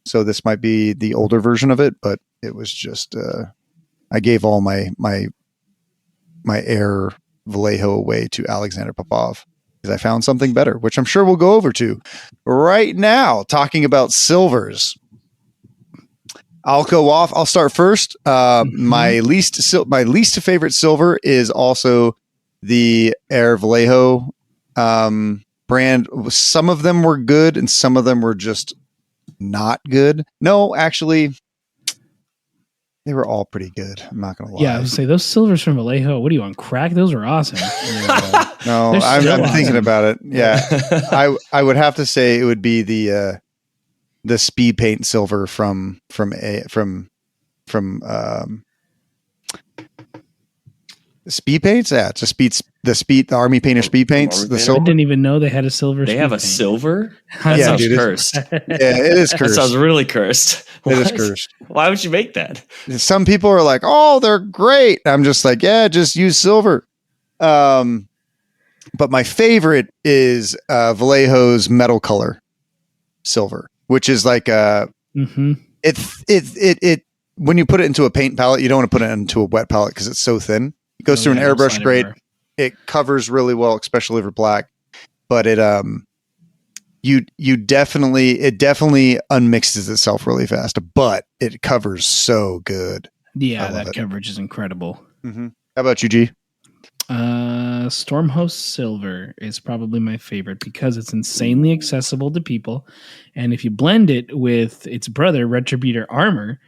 So this might be the older version of it, but it was just, I gave all my Air Vallejo away to Alexander Popov because I found something better, which I'm sure we'll go over to right now, talking about silvers. I'll go off. I'll start first. My least favorite silver is also the Air Vallejo brand. Some of them were good and some of them were just not good. No, actually, they were all pretty good. I'm not going to lie. Yeah, I would say those silvers from Vallejo. What are you on crack? Those are awesome. No, I'm thinking about it. Yeah, I would have to say it would be the speed paint silver from speed paints. Yeah, it's the Army Painter speed paints. Army The Painter? I silver. didn't even know they had a silver. They speed have a paint. silver? That Yeah, sounds dude, cursed. Yeah, it is That cursed. sounds really cursed. It is What? cursed. Why would you make that? Some people are like, "Oh, they're great." I'm just like, "Yeah, just use silver." But my favorite is Vallejo's metal color silver, which is like it when you put it into a paint palette, you don't want to put it into a wet palette because it's so thin. It goes through an airbrush great. It covers really well, especially for black. But it it definitely unmixes itself really fast, but it covers so good. Yeah, that coverage is incredible. Mm-hmm. How about you, G? Stormhost Silver is probably my favorite because it's insanely accessible to people, and if you blend it with its brother Retributor Armor,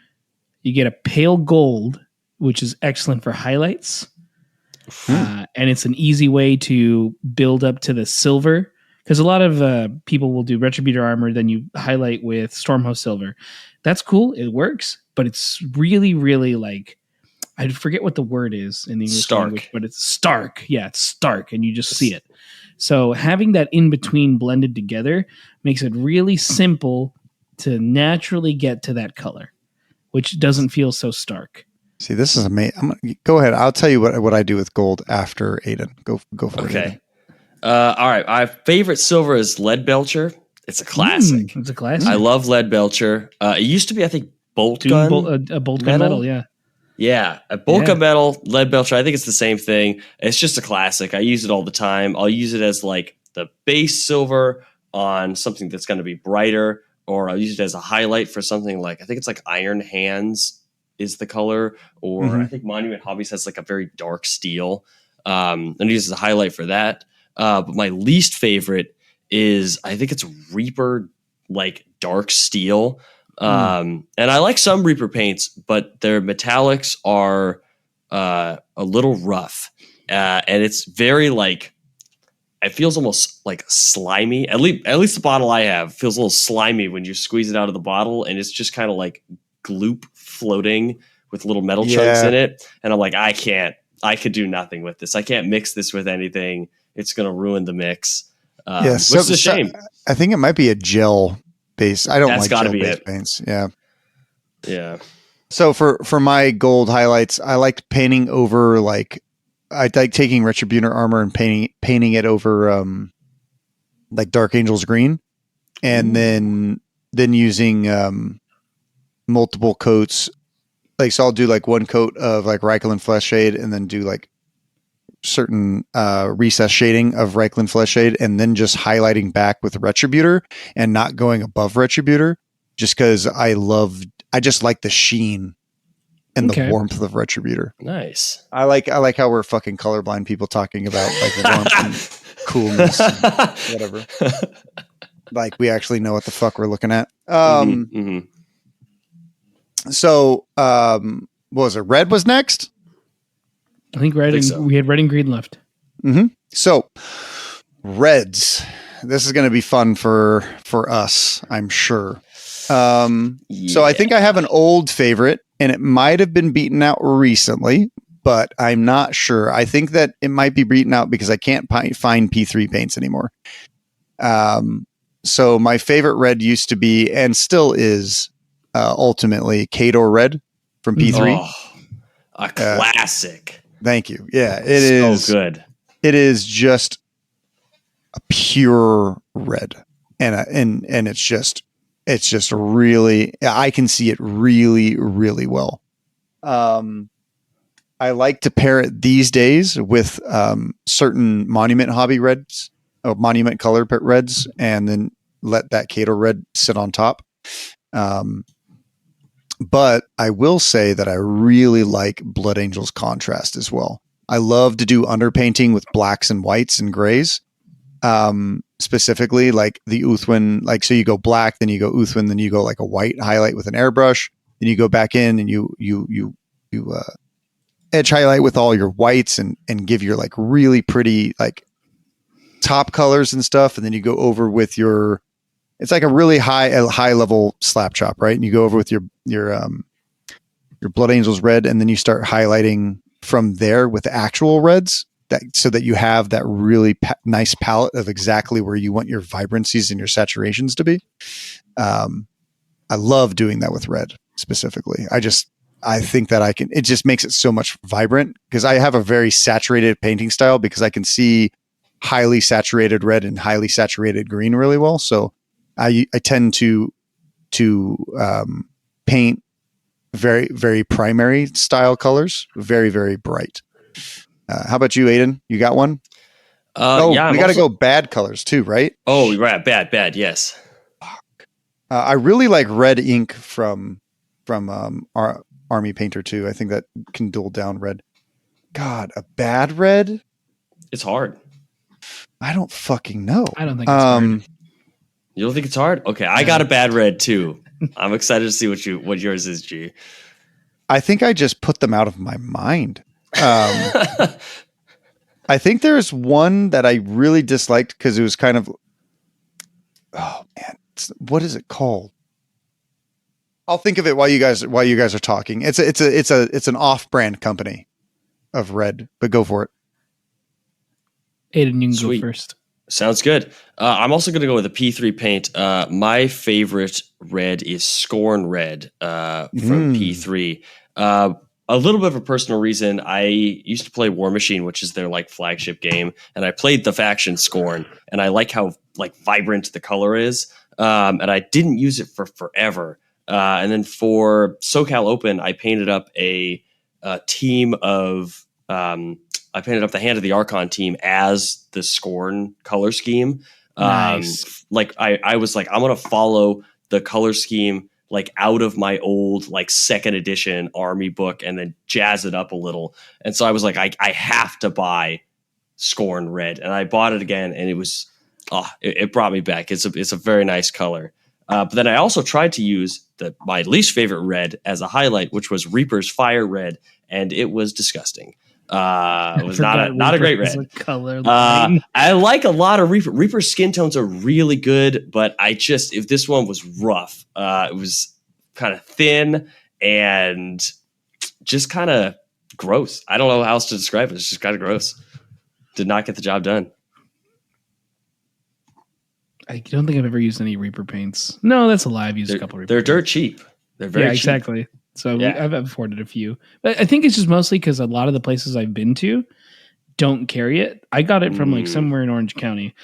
you get a pale gold, which is excellent for highlights. And it's an easy way to build up to the silver, because a lot of people will do Retributor Armor, then you highlight with Stormhost Silver. That's cool, it works, but it's really, really like, I forget what the word is in the English language, but it's stark. Yeah, it's stark, and you just see it. So having that in between blended together makes it really simple to naturally get to that color, which doesn't feel so stark. See, this is amazing. Go ahead. I'll tell you what I do with gold after Aidan. Go for it. Okay. All right. My favorite silver is Lead Belcher. It's a classic. It's a classic. I love Lead Belcher. It used to be, I think, bolt gun. A bolt gun metal, yeah. Yeah, a bolt gun metal, Lead Belcher. I think it's the same thing. It's just a classic. I use it all the time. I'll use it as like the base silver on something that's going to be brighter, or I'll use it as a highlight for something like, I think it's like Iron Hands is the color, or I think Monument Hobbies has like a very dark steel. And I use it as a highlight for that. But my least favorite is, I think it's Reaper, like dark steel. And I like some Reaper paints, but their metallics are a little rough. And it's very like, it feels almost like slimy. At least the bottle I have feels a little slimy when you squeeze it out of the bottle, and it's just kind of like gloop floating with little metal chunks in it. And I'm like, I could do nothing with this. I can't mix this with anything. It's going to ruin the mix. Which is a shame. I think it might be a gel base. I don't like gel base paints. Yeah. Yeah. So for my gold highlights, I liked painting over I like taking Retributor Armor and painting it over like Dark Angel's green, and then using multiple coats. Like, so I'll do like one coat of like Reikland Flesh Shade, and then do like certain recess shading of Reikland Flesh Shade, and then just highlighting back with Retributor and not going above Retributor, just because I just like the sheen and the warmth of Retributor. Nice. I like how we're fucking colorblind people talking about like warmth and coolness and whatever. Like, we actually know what the fuck we're looking at. So, what was it? Red was next? I think red we had red and green left. So, reds. This is going to be fun for us, I'm sure. So I think I have an old favorite, and it might have been beaten out recently, but I'm not sure. I think that it might be beaten out because I can't find P3 paints anymore. So my favorite red used to be, and still is, ultimately Kador Red from P3. Oh, a classic. Thank you. Yeah, it is so good. It is just a pure red, and it's just really, I can see it really, really well. I like to pair it these days with certain Monument Hobby reds, or Monument color reds, and then let that Kador Red sit on top. But I will say that I really like Blood Angel's contrast as well. I love to do underpainting with blacks and whites and grays. Specifically like the Uthwin, like, so you go black, then you go Uthwin, then you go like a white highlight with an airbrush, then you go back in and you edge highlight with all your whites and give your like really pretty like top colors and stuff, and then you go over with your, it's like a really high level slap chop, right? And you go over with your your Blood Angels red, and then you start highlighting from there with the actual reds, so that you have that really nice palette of exactly where you want your vibrancies and your saturations to be. I love doing that with red specifically. I think that it just makes it so much vibrant, because I have a very saturated painting style, because I can see highly saturated red and highly saturated green really well. So I tend to paint very, very primary style colors, very, very bright. How about you, Aidan? You got one? Yeah, we got to go bad colors too, right? Oh, right. Bad. Yes. I really like red ink from our Army Painter too. I think that can dull down red. God, a bad red? It's hard. I don't fucking know. I don't think it's hard. You don't think it's hard? Okay, I got a bad red too. I'm excited to see what yours is, G. I think I just put them out of my mind. I think there's one that I really disliked because it was kind of, oh man, what is it called? I'll think of it while you guys are talking. It's an off-brand company of red, but go for it. Aidan, you can Sweet. go first. Sounds good. I'm also going to go with a P3 paint. My favorite red is Scorn Red from P3. A little bit of a personal reason. I used to play War Machine, which is their like flagship game, and I played the faction Scorn, and I like how like vibrant the color is. And I didn't use it for forever. And then for SoCal Open, I painted up a team of. I painted up the Hand of the Archon team as the Scorn color scheme. Nice. Like I was like, I'm going to follow the color scheme like out of my old like second edition Army book and then jazz it up a little. And so I was like, I have to buy Scorn Red, and I bought it again, and it was it brought me back. It's a very nice color. But then I also tried to use my least favorite red as a highlight, which was Reaper's Fire Red, and it was disgusting. It was not a great red. Color I like a lot of Reaper. Reaper's skin tones are really good, but if this one was rough, it was kind of thin and just kind of gross. I don't know how else to describe it. It's just kind of gross. Did not get the job done. I don't think I've ever used any Reaper paints. No, that's a lie. I've used a couple Reaper They're paints. dirt cheap. They're very cheap. Exactly. So Yeah. I've afforded a few. But I think it's just mostly because a lot of the places I've been to don't carry it. I got it from like somewhere in Orange County.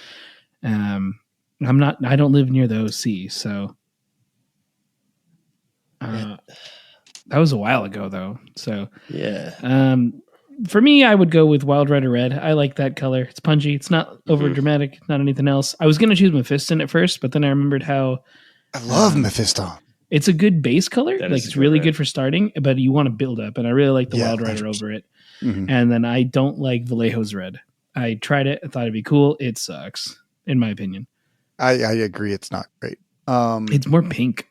I don't live near the OC, so that was a while ago though. So yeah. For me, I would go with Wild Rider Red. I like that color. It's punchy. It's not over dramatic, not anything else. I was going to choose Mephiston at first, but then I remembered how I love Mephiston. it's a good base color. That Like is it's a good really red. good for starting, but you want to build up. And I really like the Wild Rider 100%. over it. Mhm. And then I don't like Vallejo's Red. I tried it. I thought it'd be cool. It sucks, in my opinion. I agree. It's not great. It's more pink.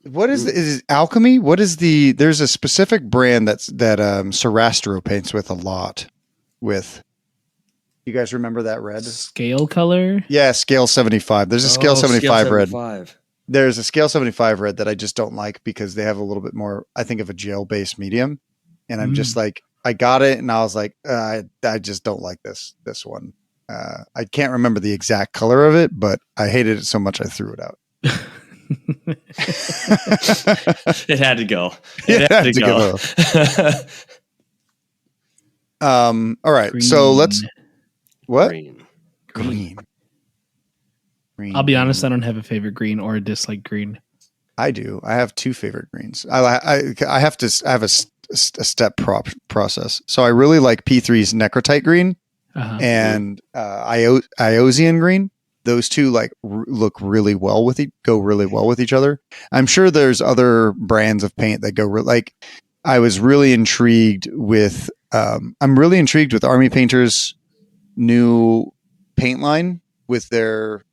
What is it alchemy? What is there's a specific brand that Sarastro paints with a lot with. You guys remember that red? Scale color. Yeah, scale 75. There's a scale 75 red. 75. There's a scale 75 red that I just don't like because they have a little bit more, I think, of a gel-based medium. And I'm just like, I got it and I was like, I just don't like this one. I can't remember the exact color of it, but I hated it so much I threw it out. It had to go. It had to go. All right. Green. So let's, what? Green. Green. I'll be honest. I don't have a favorite green or a dislike green. I do. I have two favorite greens. I have a step process. So I really like P3's Necrotite green and Iosian green. Those two look really well go really well with each other. I'm sure there's other brands of paint that go I was really intrigued with. I'm really intrigued with Army Painter's new paint line with their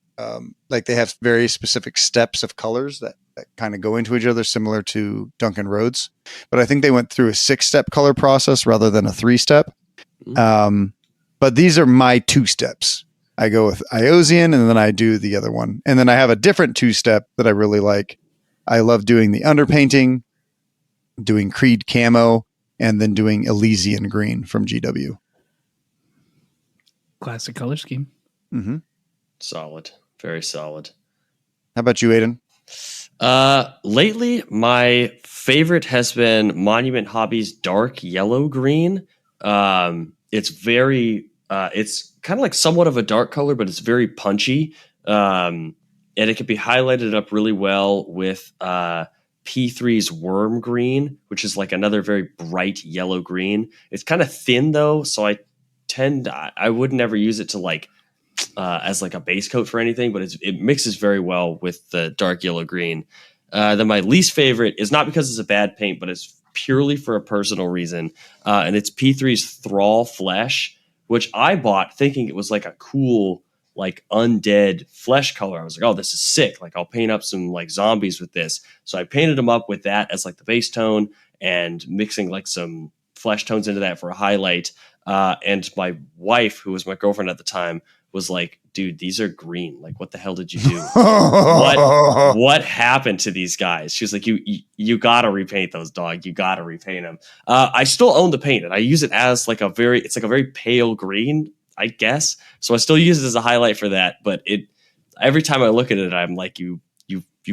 they have very specific steps of colors that kind of go into each other, similar to Duncan Rhodes. But I think they went through a 6-step color process rather than a 3-step. But these are my 2 steps. I go with Iosian and then I do the other one. And then I have a different 2-step that I really like. I love doing the underpainting doing Creed camo, and then doing Elysian green from GW. Classic color scheme. Mm-hmm. Solid. Very solid. How about you, Aidan? Lately, my favorite has been Monument Hobbies dark yellow green. It's very, it's kind of like somewhat of a dark color, but it's very punchy. And it can be highlighted up really well with P3's Worm Green, which is like another very bright yellow green. It's kind of thin though, so I would never use it to like as like a base coat for anything, but it mixes very well with the dark yellow green. Then my least favorite is not because it's a bad paint, but it's purely for a personal reason, and it's P3's Thrall Flesh, which I bought thinking it was like a cool like undead flesh color. I was like, oh, this is sick. Like I'll paint up some like zombies with this. So I painted them up with that as like the base tone and mixing like some flesh tones into that for a highlight. And my wife, who was my girlfriend at the time, was like, dude, these are green. Like, what the hell did you do? What happened to these guys? She was like, you gotta repaint those, dog. You gotta repaint them. I still own the paint and I use it as like it's like a very pale green, I guess. So I still use it as a highlight for that. But every time I look at it, I'm like, you've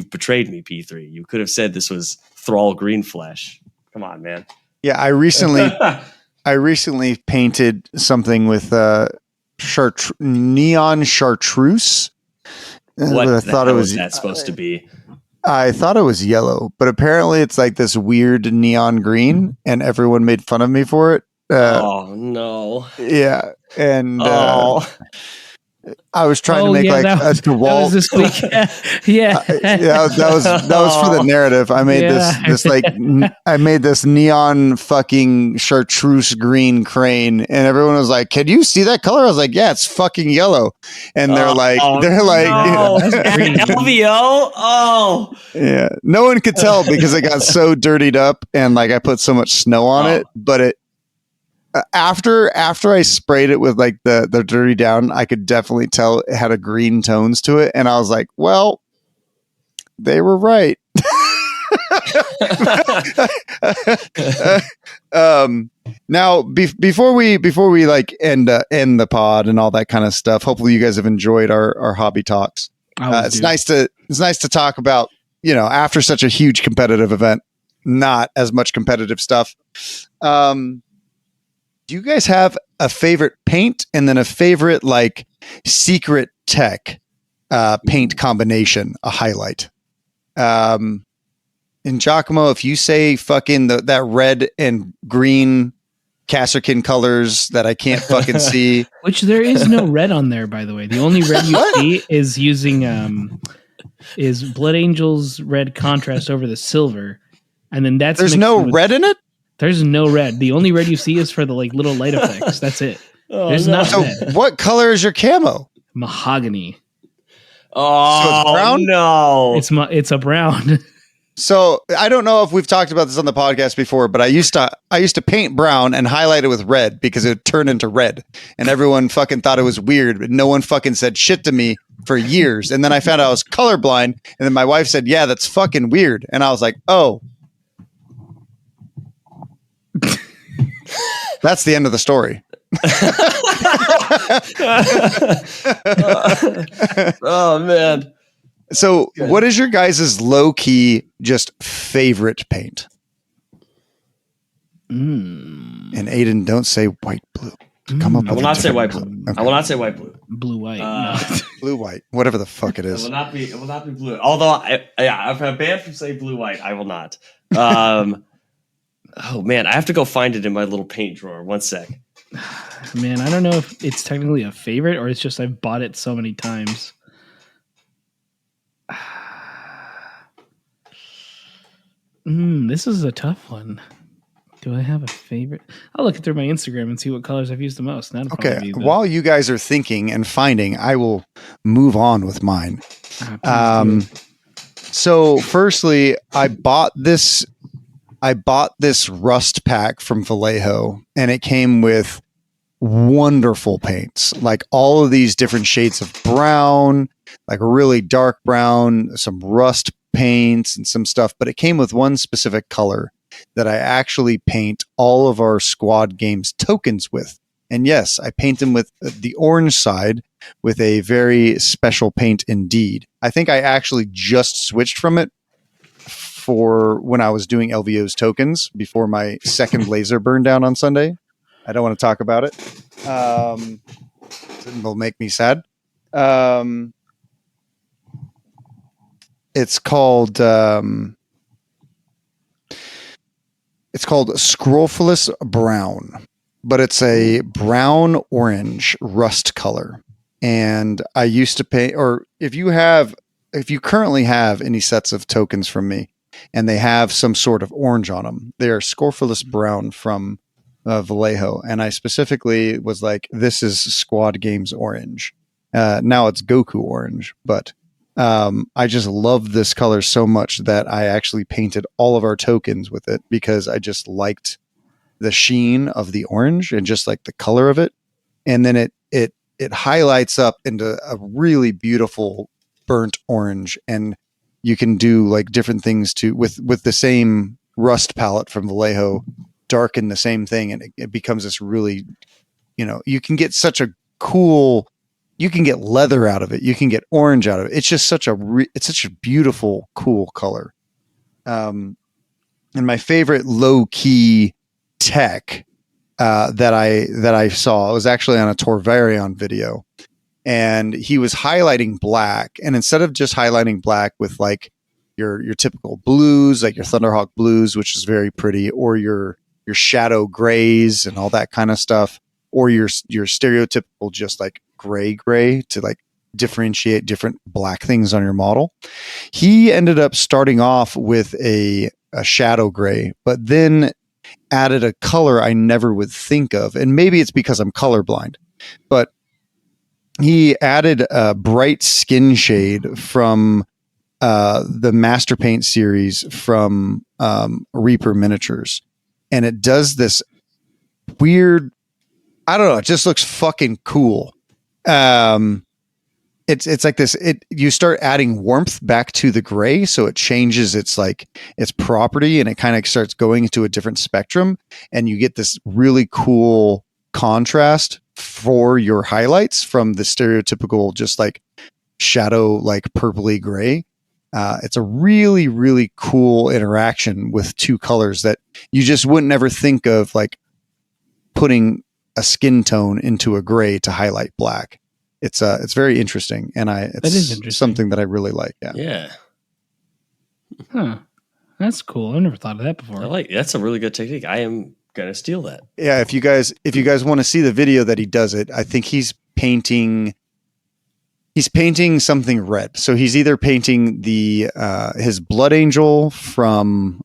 betrayed me, P3. You could have said this was Thrall Green Flesh. Come on, man. Yeah, I recently painted something with neon chartreuse. What I thought it was that supposed to be? I thought it was yellow, but apparently it's like this weird neon green, and everyone made fun of me for it. Oh no! Yeah, and I was trying to make like a DeWalt. That was this week. Yeah. That was for the narrative. I made this like I made this neon fucking chartreuse green crane, and everyone was like, "Can you see that color?" I was like, "Yeah, it's fucking yellow." And they're like, no. LVO. Oh, yeah. No one could tell because it got so dirtied up, and like I put so much snow on it, but it. After I sprayed it with like the dirty down, I could definitely tell it had a green tones to it, and I was like, "Well, they were right." Now, before we like end the pod and all that kind of stuff, hopefully you guys have enjoyed our hobby talks. It's nice to talk about, after such a huge competitive event, not as much competitive stuff. Do you guys have a favorite paint and then a favorite like secret tech paint combination, a highlight? And Giacomo, if you say fucking that red and green Kasserkin colors that I can't fucking see. Which there is no red on there, by the way. The only red you see is using is Blood Angel's red contrast over the silver. And then there's no red in it? There's no red. The only red you see is for the like little light effects. That's it. There's not red. What color is your camo? Mahogany. Oh, so it's brown? No. It's a brown. So I don't know if we've talked about this on the podcast before, but I used to paint brown and highlight it with red because it would turn into red, and everyone fucking thought it was weird, but no one fucking said shit to me for years. And then I found out I was colorblind, and then my wife said, "Yeah, that's fucking weird," and I was like, "Oh." That's the end of the story. Oh man. So what is your guys' low-key just favorite paint? And Aidan, don't say white blue. Come up I will not say white blue. Okay. I will not say white blue. Blue white. Blue white. Whatever the fuck it is. It will not be blue. Although if I'm banned from saying blue white, I will not. Oh man, I have to go find it in my little paint drawer. One sec. Man, I don't know if it's technically a favorite or it's just I've bought it so many times. This is a tough one. Do I have a favorite? I'll look through my Instagram and see what colors I've used the most. Okay, while you guys are thinking and finding, I will move on with mine. So firstly, I bought this rust pack from Vallejo, and it came with wonderful paints, like all of these different shades of brown, like a really dark brown, some rust paints and some stuff, but it came with one specific color, that I actually paint all of our Squad Games tokens with. And yes, I paint them with the orange side with a very special paint indeed. I think I actually just switched from it for when I was doing LVO's tokens before my second laser burned down on Sunday. I don't want to talk about it. It will make me sad. It's called Scrophulous Brown, but it's a brown orange rust color. And I used to paint, or if you currently have any sets of tokens from me and they have some sort of orange on them, they are Scrophulous Brown from Vallejo. And I specifically was like, this is Squad Games orange. Now it's Goku orange, but I just love this color so much that I actually painted all of our tokens with it because I just liked the sheen of the orange and just like the color of it. And then it highlights up into a really beautiful burnt orange, and you can do like different things with the same rust palette from Vallejo, darken the same thing, and it becomes this really, you can get such a cool. You can get leather out of it. You can get orange out of it. It's just such a beautiful, cool color. And my favorite low key tech that I saw was actually on a Torvarion video, and he was highlighting black. And instead of just highlighting black with like your typical blues, like your Thunderhawk blues, which is very pretty, or your shadow grays and all that kind of stuff, or your stereotypical just like gray to like differentiate different black things on your model. He ended up starting off with a shadow gray, but then added a color I never would think of. And maybe it's because I'm colorblind, but he added a bright skin shade from the Master Paint series from Reaper Miniatures. And it does this weird, I don't know, it just looks fucking cool. It's like this, you start adding warmth back to the gray, so it changes its property, and it kind of starts going into a different spectrum, and you get this really cool contrast for your highlights from the stereotypical just like shadow, like purpley gray. It's a really, really cool interaction with two colors that you just wouldn't ever think of, like putting a skin tone into a gray to highlight black. It's very interesting, and it's something that I really like. Yeah. Huh. That's cool. I've never thought of that before. That's a really good technique. I am gonna steal that. Yeah, if you guys want to see the video that he does it, I think he's painting something red. So he's either painting his Blood Angel from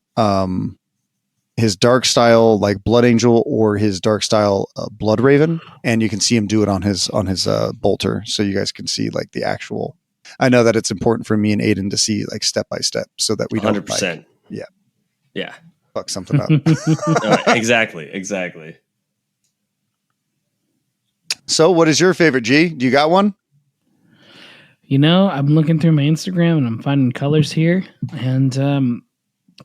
his dark style like Blood Angel, or his dark style Blood Raven, and you can see him do it on his bolter, so you guys can see like the actual. I know that it's important for me and Aidan to see like step by step, so that we don't 100%. Yeah, fuck something up. Exactly. So, what is your favorite, G? Do you got one? I'm looking through my Instagram and I'm finding colors here, and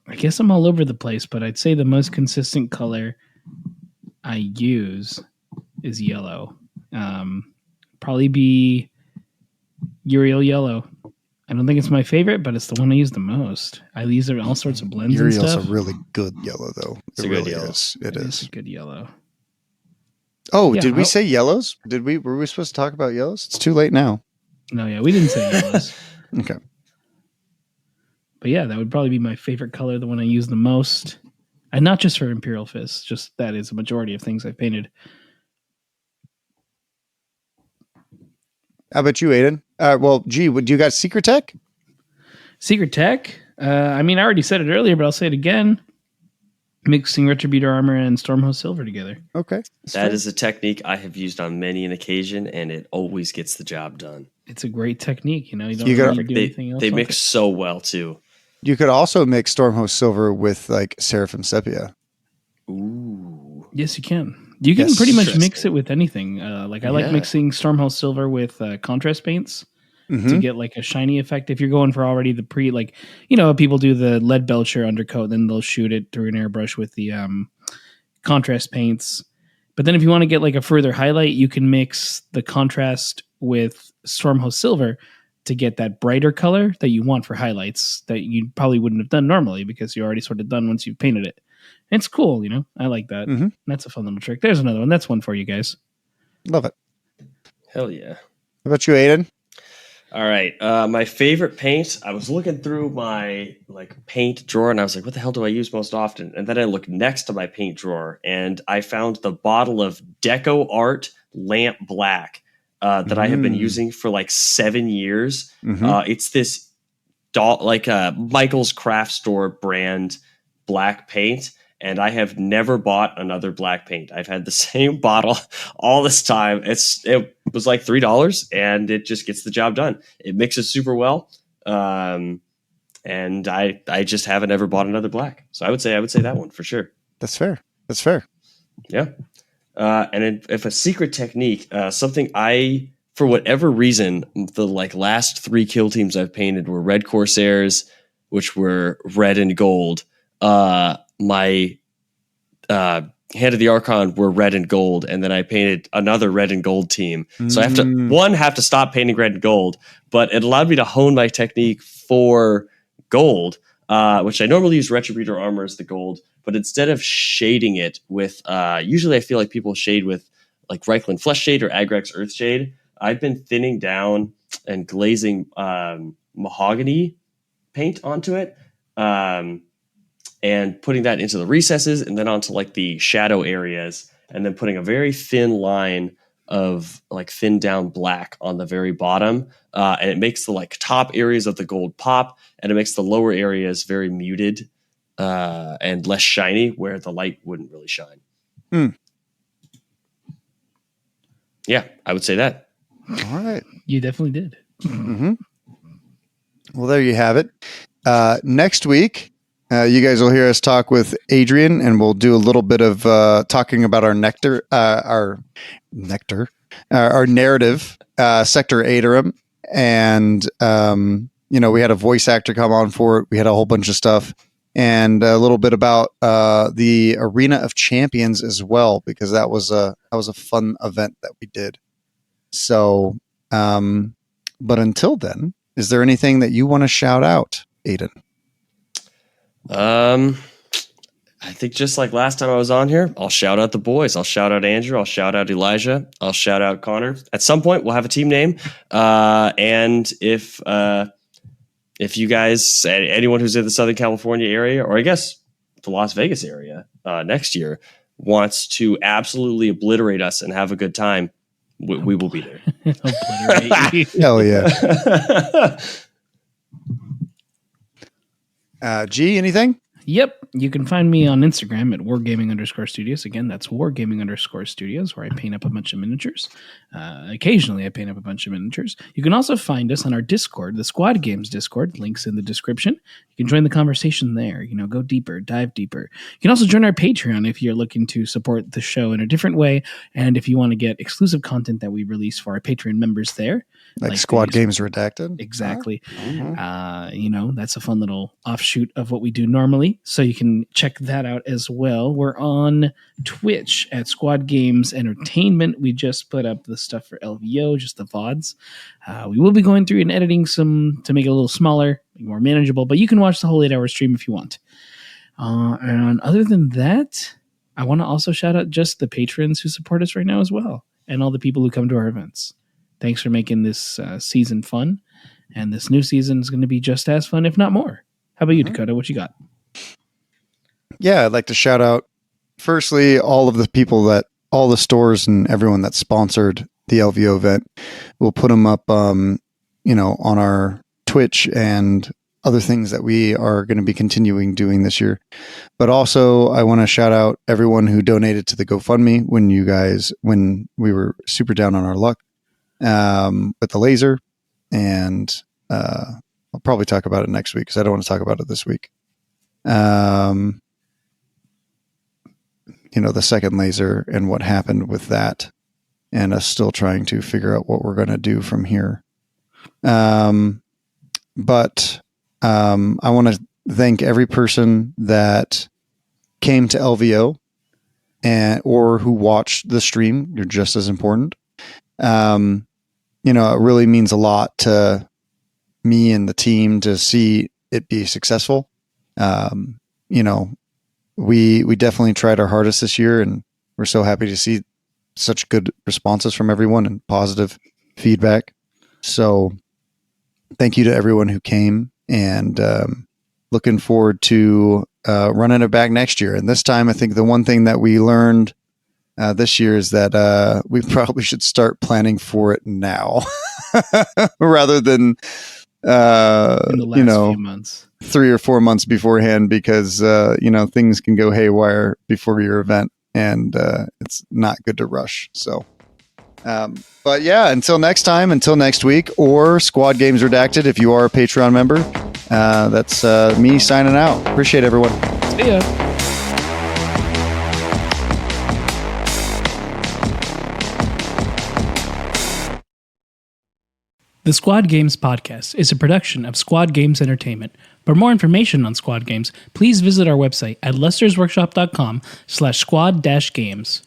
I guess I'm all over the place, but I'd say the most consistent color I use is yellow. Probably be Uriel yellow. I don't think it's my favorite, but it's the one I use the most. I use it in all sorts of blends and Uriel's stuff. a really good yellow, though. It's a good yellow. It is a good yellow. Oh, yeah, did we say yellows? Were we supposed to talk about yellows? It's too late now. No, yeah, we didn't say yellows. Okay. But yeah, that would probably be my favorite color, the one I use the most. And not just for Imperial Fist, just that is a majority of things I've painted. How about you, Aidan? Well, gee, do you got Secret Tech? Secret Tech? I already said it earlier, but I'll say it again. Mixing Retributor Armor and Stormhost Silver together. Okay. That is a technique I have used on many an occasion, and it always gets the job done. It's a great technique. You don't have to do anything else. They mix so well, too. You could also mix Stormhost Silver with like Seraphim Sepia. Ooh. Yes, you can. You can pretty much mix it with anything. I like mixing Stormhost Silver with contrast paints to get like a shiny effect. If you're going for already the people do the lead belcher undercoat, then they'll shoot it through an airbrush with the contrast paints. But then if you want to get like a further highlight, you can mix the contrast with Stormhost Silver to get that brighter color that you want for highlights that you probably wouldn't have done normally because you're already sort of done once you've painted it. It's cool, I like that. Mm-hmm. That's a fun little trick. There's another one. That's one for you guys. Love it. Hell yeah. How about you, Aidan? All right. My favorite paint. I was looking through my paint drawer and I was like, what the hell do I use most often? And then I looked next to my paint drawer and I found the bottle of Deco Art Lamp Black that I have been using for 7 years. It's this Michael's Craft Store brand black paint. And I have never bought another black paint. I've had the same bottle all this time. It was like $3 and it just gets the job done. It mixes super well. And I just haven't ever bought another black. So I would say that one for sure. That's fair. That's fair. Yeah. And if a secret technique, something for whatever reason, the last 3 kill teams I've painted were Red Corsairs, which were red and gold. My Hand of the Archon were red and gold, and then I painted another red and gold team. So I have to stop painting red and gold, but it allowed me to hone my technique for gold, which I normally use Retributor armor as the gold, but instead of shading it with, usually I feel like people shade with Reichland Flesh Shade or Agrax Earth Shade. I've been thinning down and glazing mahogany paint onto it. And putting that into the recesses and then onto the shadow areas, and then putting a very thin line of thin down black on the very bottom. And it makes the top areas of the gold pop, and it makes the lower areas very muted and less shiny where the light wouldn't really shine. Yeah, I would say that. All right. You definitely did. Mm-hmm. Well, there you have it. Next week, you guys will hear us talk with Adrian, and we'll do a little bit of talking about our narrative, Sector Aderum. And, we had a voice actor come on for it. We had a whole bunch of stuff and a little bit about the Arena of Champions as well, because that was a fun event that we did. So, but until then, is there anything that you want to shout out, Aidan? I think just like last time I was on here, I'll shout out the boys. I'll shout out Andrew. I'll shout out Elijah. I'll shout out Connor. At some point, we'll have a team name. And if you guys, anyone who's in the Southern California area, or I guess the Las Vegas area next year, wants to absolutely obliterate us and have a good time, we will be there. Obliterate. Hell yeah. G, anything? Yep. You can find me on Instagram at wargaming_studios. Again, that's wargaming_studios, where I paint up a bunch of miniatures. Occasionally, I paint up a bunch of miniatures. You can also find us on our Discord, the Squad Games Discord. Links in the description. You can join the conversation there. Go deeper, dive deeper. You can also join our Patreon if you're looking to support the show in a different way, and if you want to get exclusive content that we release for our Patreon members there. Like Squad Games Redacted? Exactly. Mm-hmm. That's a fun little offshoot of what we do normally. So you can check that out as well. We're on Twitch at Squad Games Entertainment. We just put up the stuff for LVO, just the VODs. We will be going through and editing some to make it a little smaller, more manageable, but you can watch the whole 8-hour stream if you want. And other than that, I want to also shout out just the patrons who support us right now as well, and all the people who come to our events. Thanks for making this season fun, and this new season is going to be just as fun, if not more. How about you, Dakotah? What you got? Yeah, I'd like to shout out, firstly, all of the people all the stores and everyone that sponsored the LVO event. We'll put them up, on our Twitch and other things that we are going to be continuing doing this year. But also, I want to shout out everyone who donated to the GoFundMe when we were super down on our luck. With the laser, and I'll probably talk about it next week because I don't want to talk about it this week. The second laser and what happened with that, and us still trying to figure out what we're going to do from here. But I want to thank every person that came to LVO or who watched the stream. You're just as important. It really means a lot to me and the team to see it be successful. We definitely tried our hardest this year, and we're so happy to see such good responses from everyone and positive feedback. So thank you to everyone who came, and looking forward to running it back next year. And this time, I think the one thing that we learned this year is that we probably should start planning for it now rather than in the last few months, 3 or 4 months beforehand, because things can go haywire before your event, and it's not good to rush. So but yeah, until next time, until next week, or Squad Games Redacted if you are a Patreon member, that's me signing out. Appreciate everyone. See ya. The Squad Games Podcast is a production of Squad Games Entertainment. For more information on Squad Games, please visit our website at lestersworkshop.com/squad-games.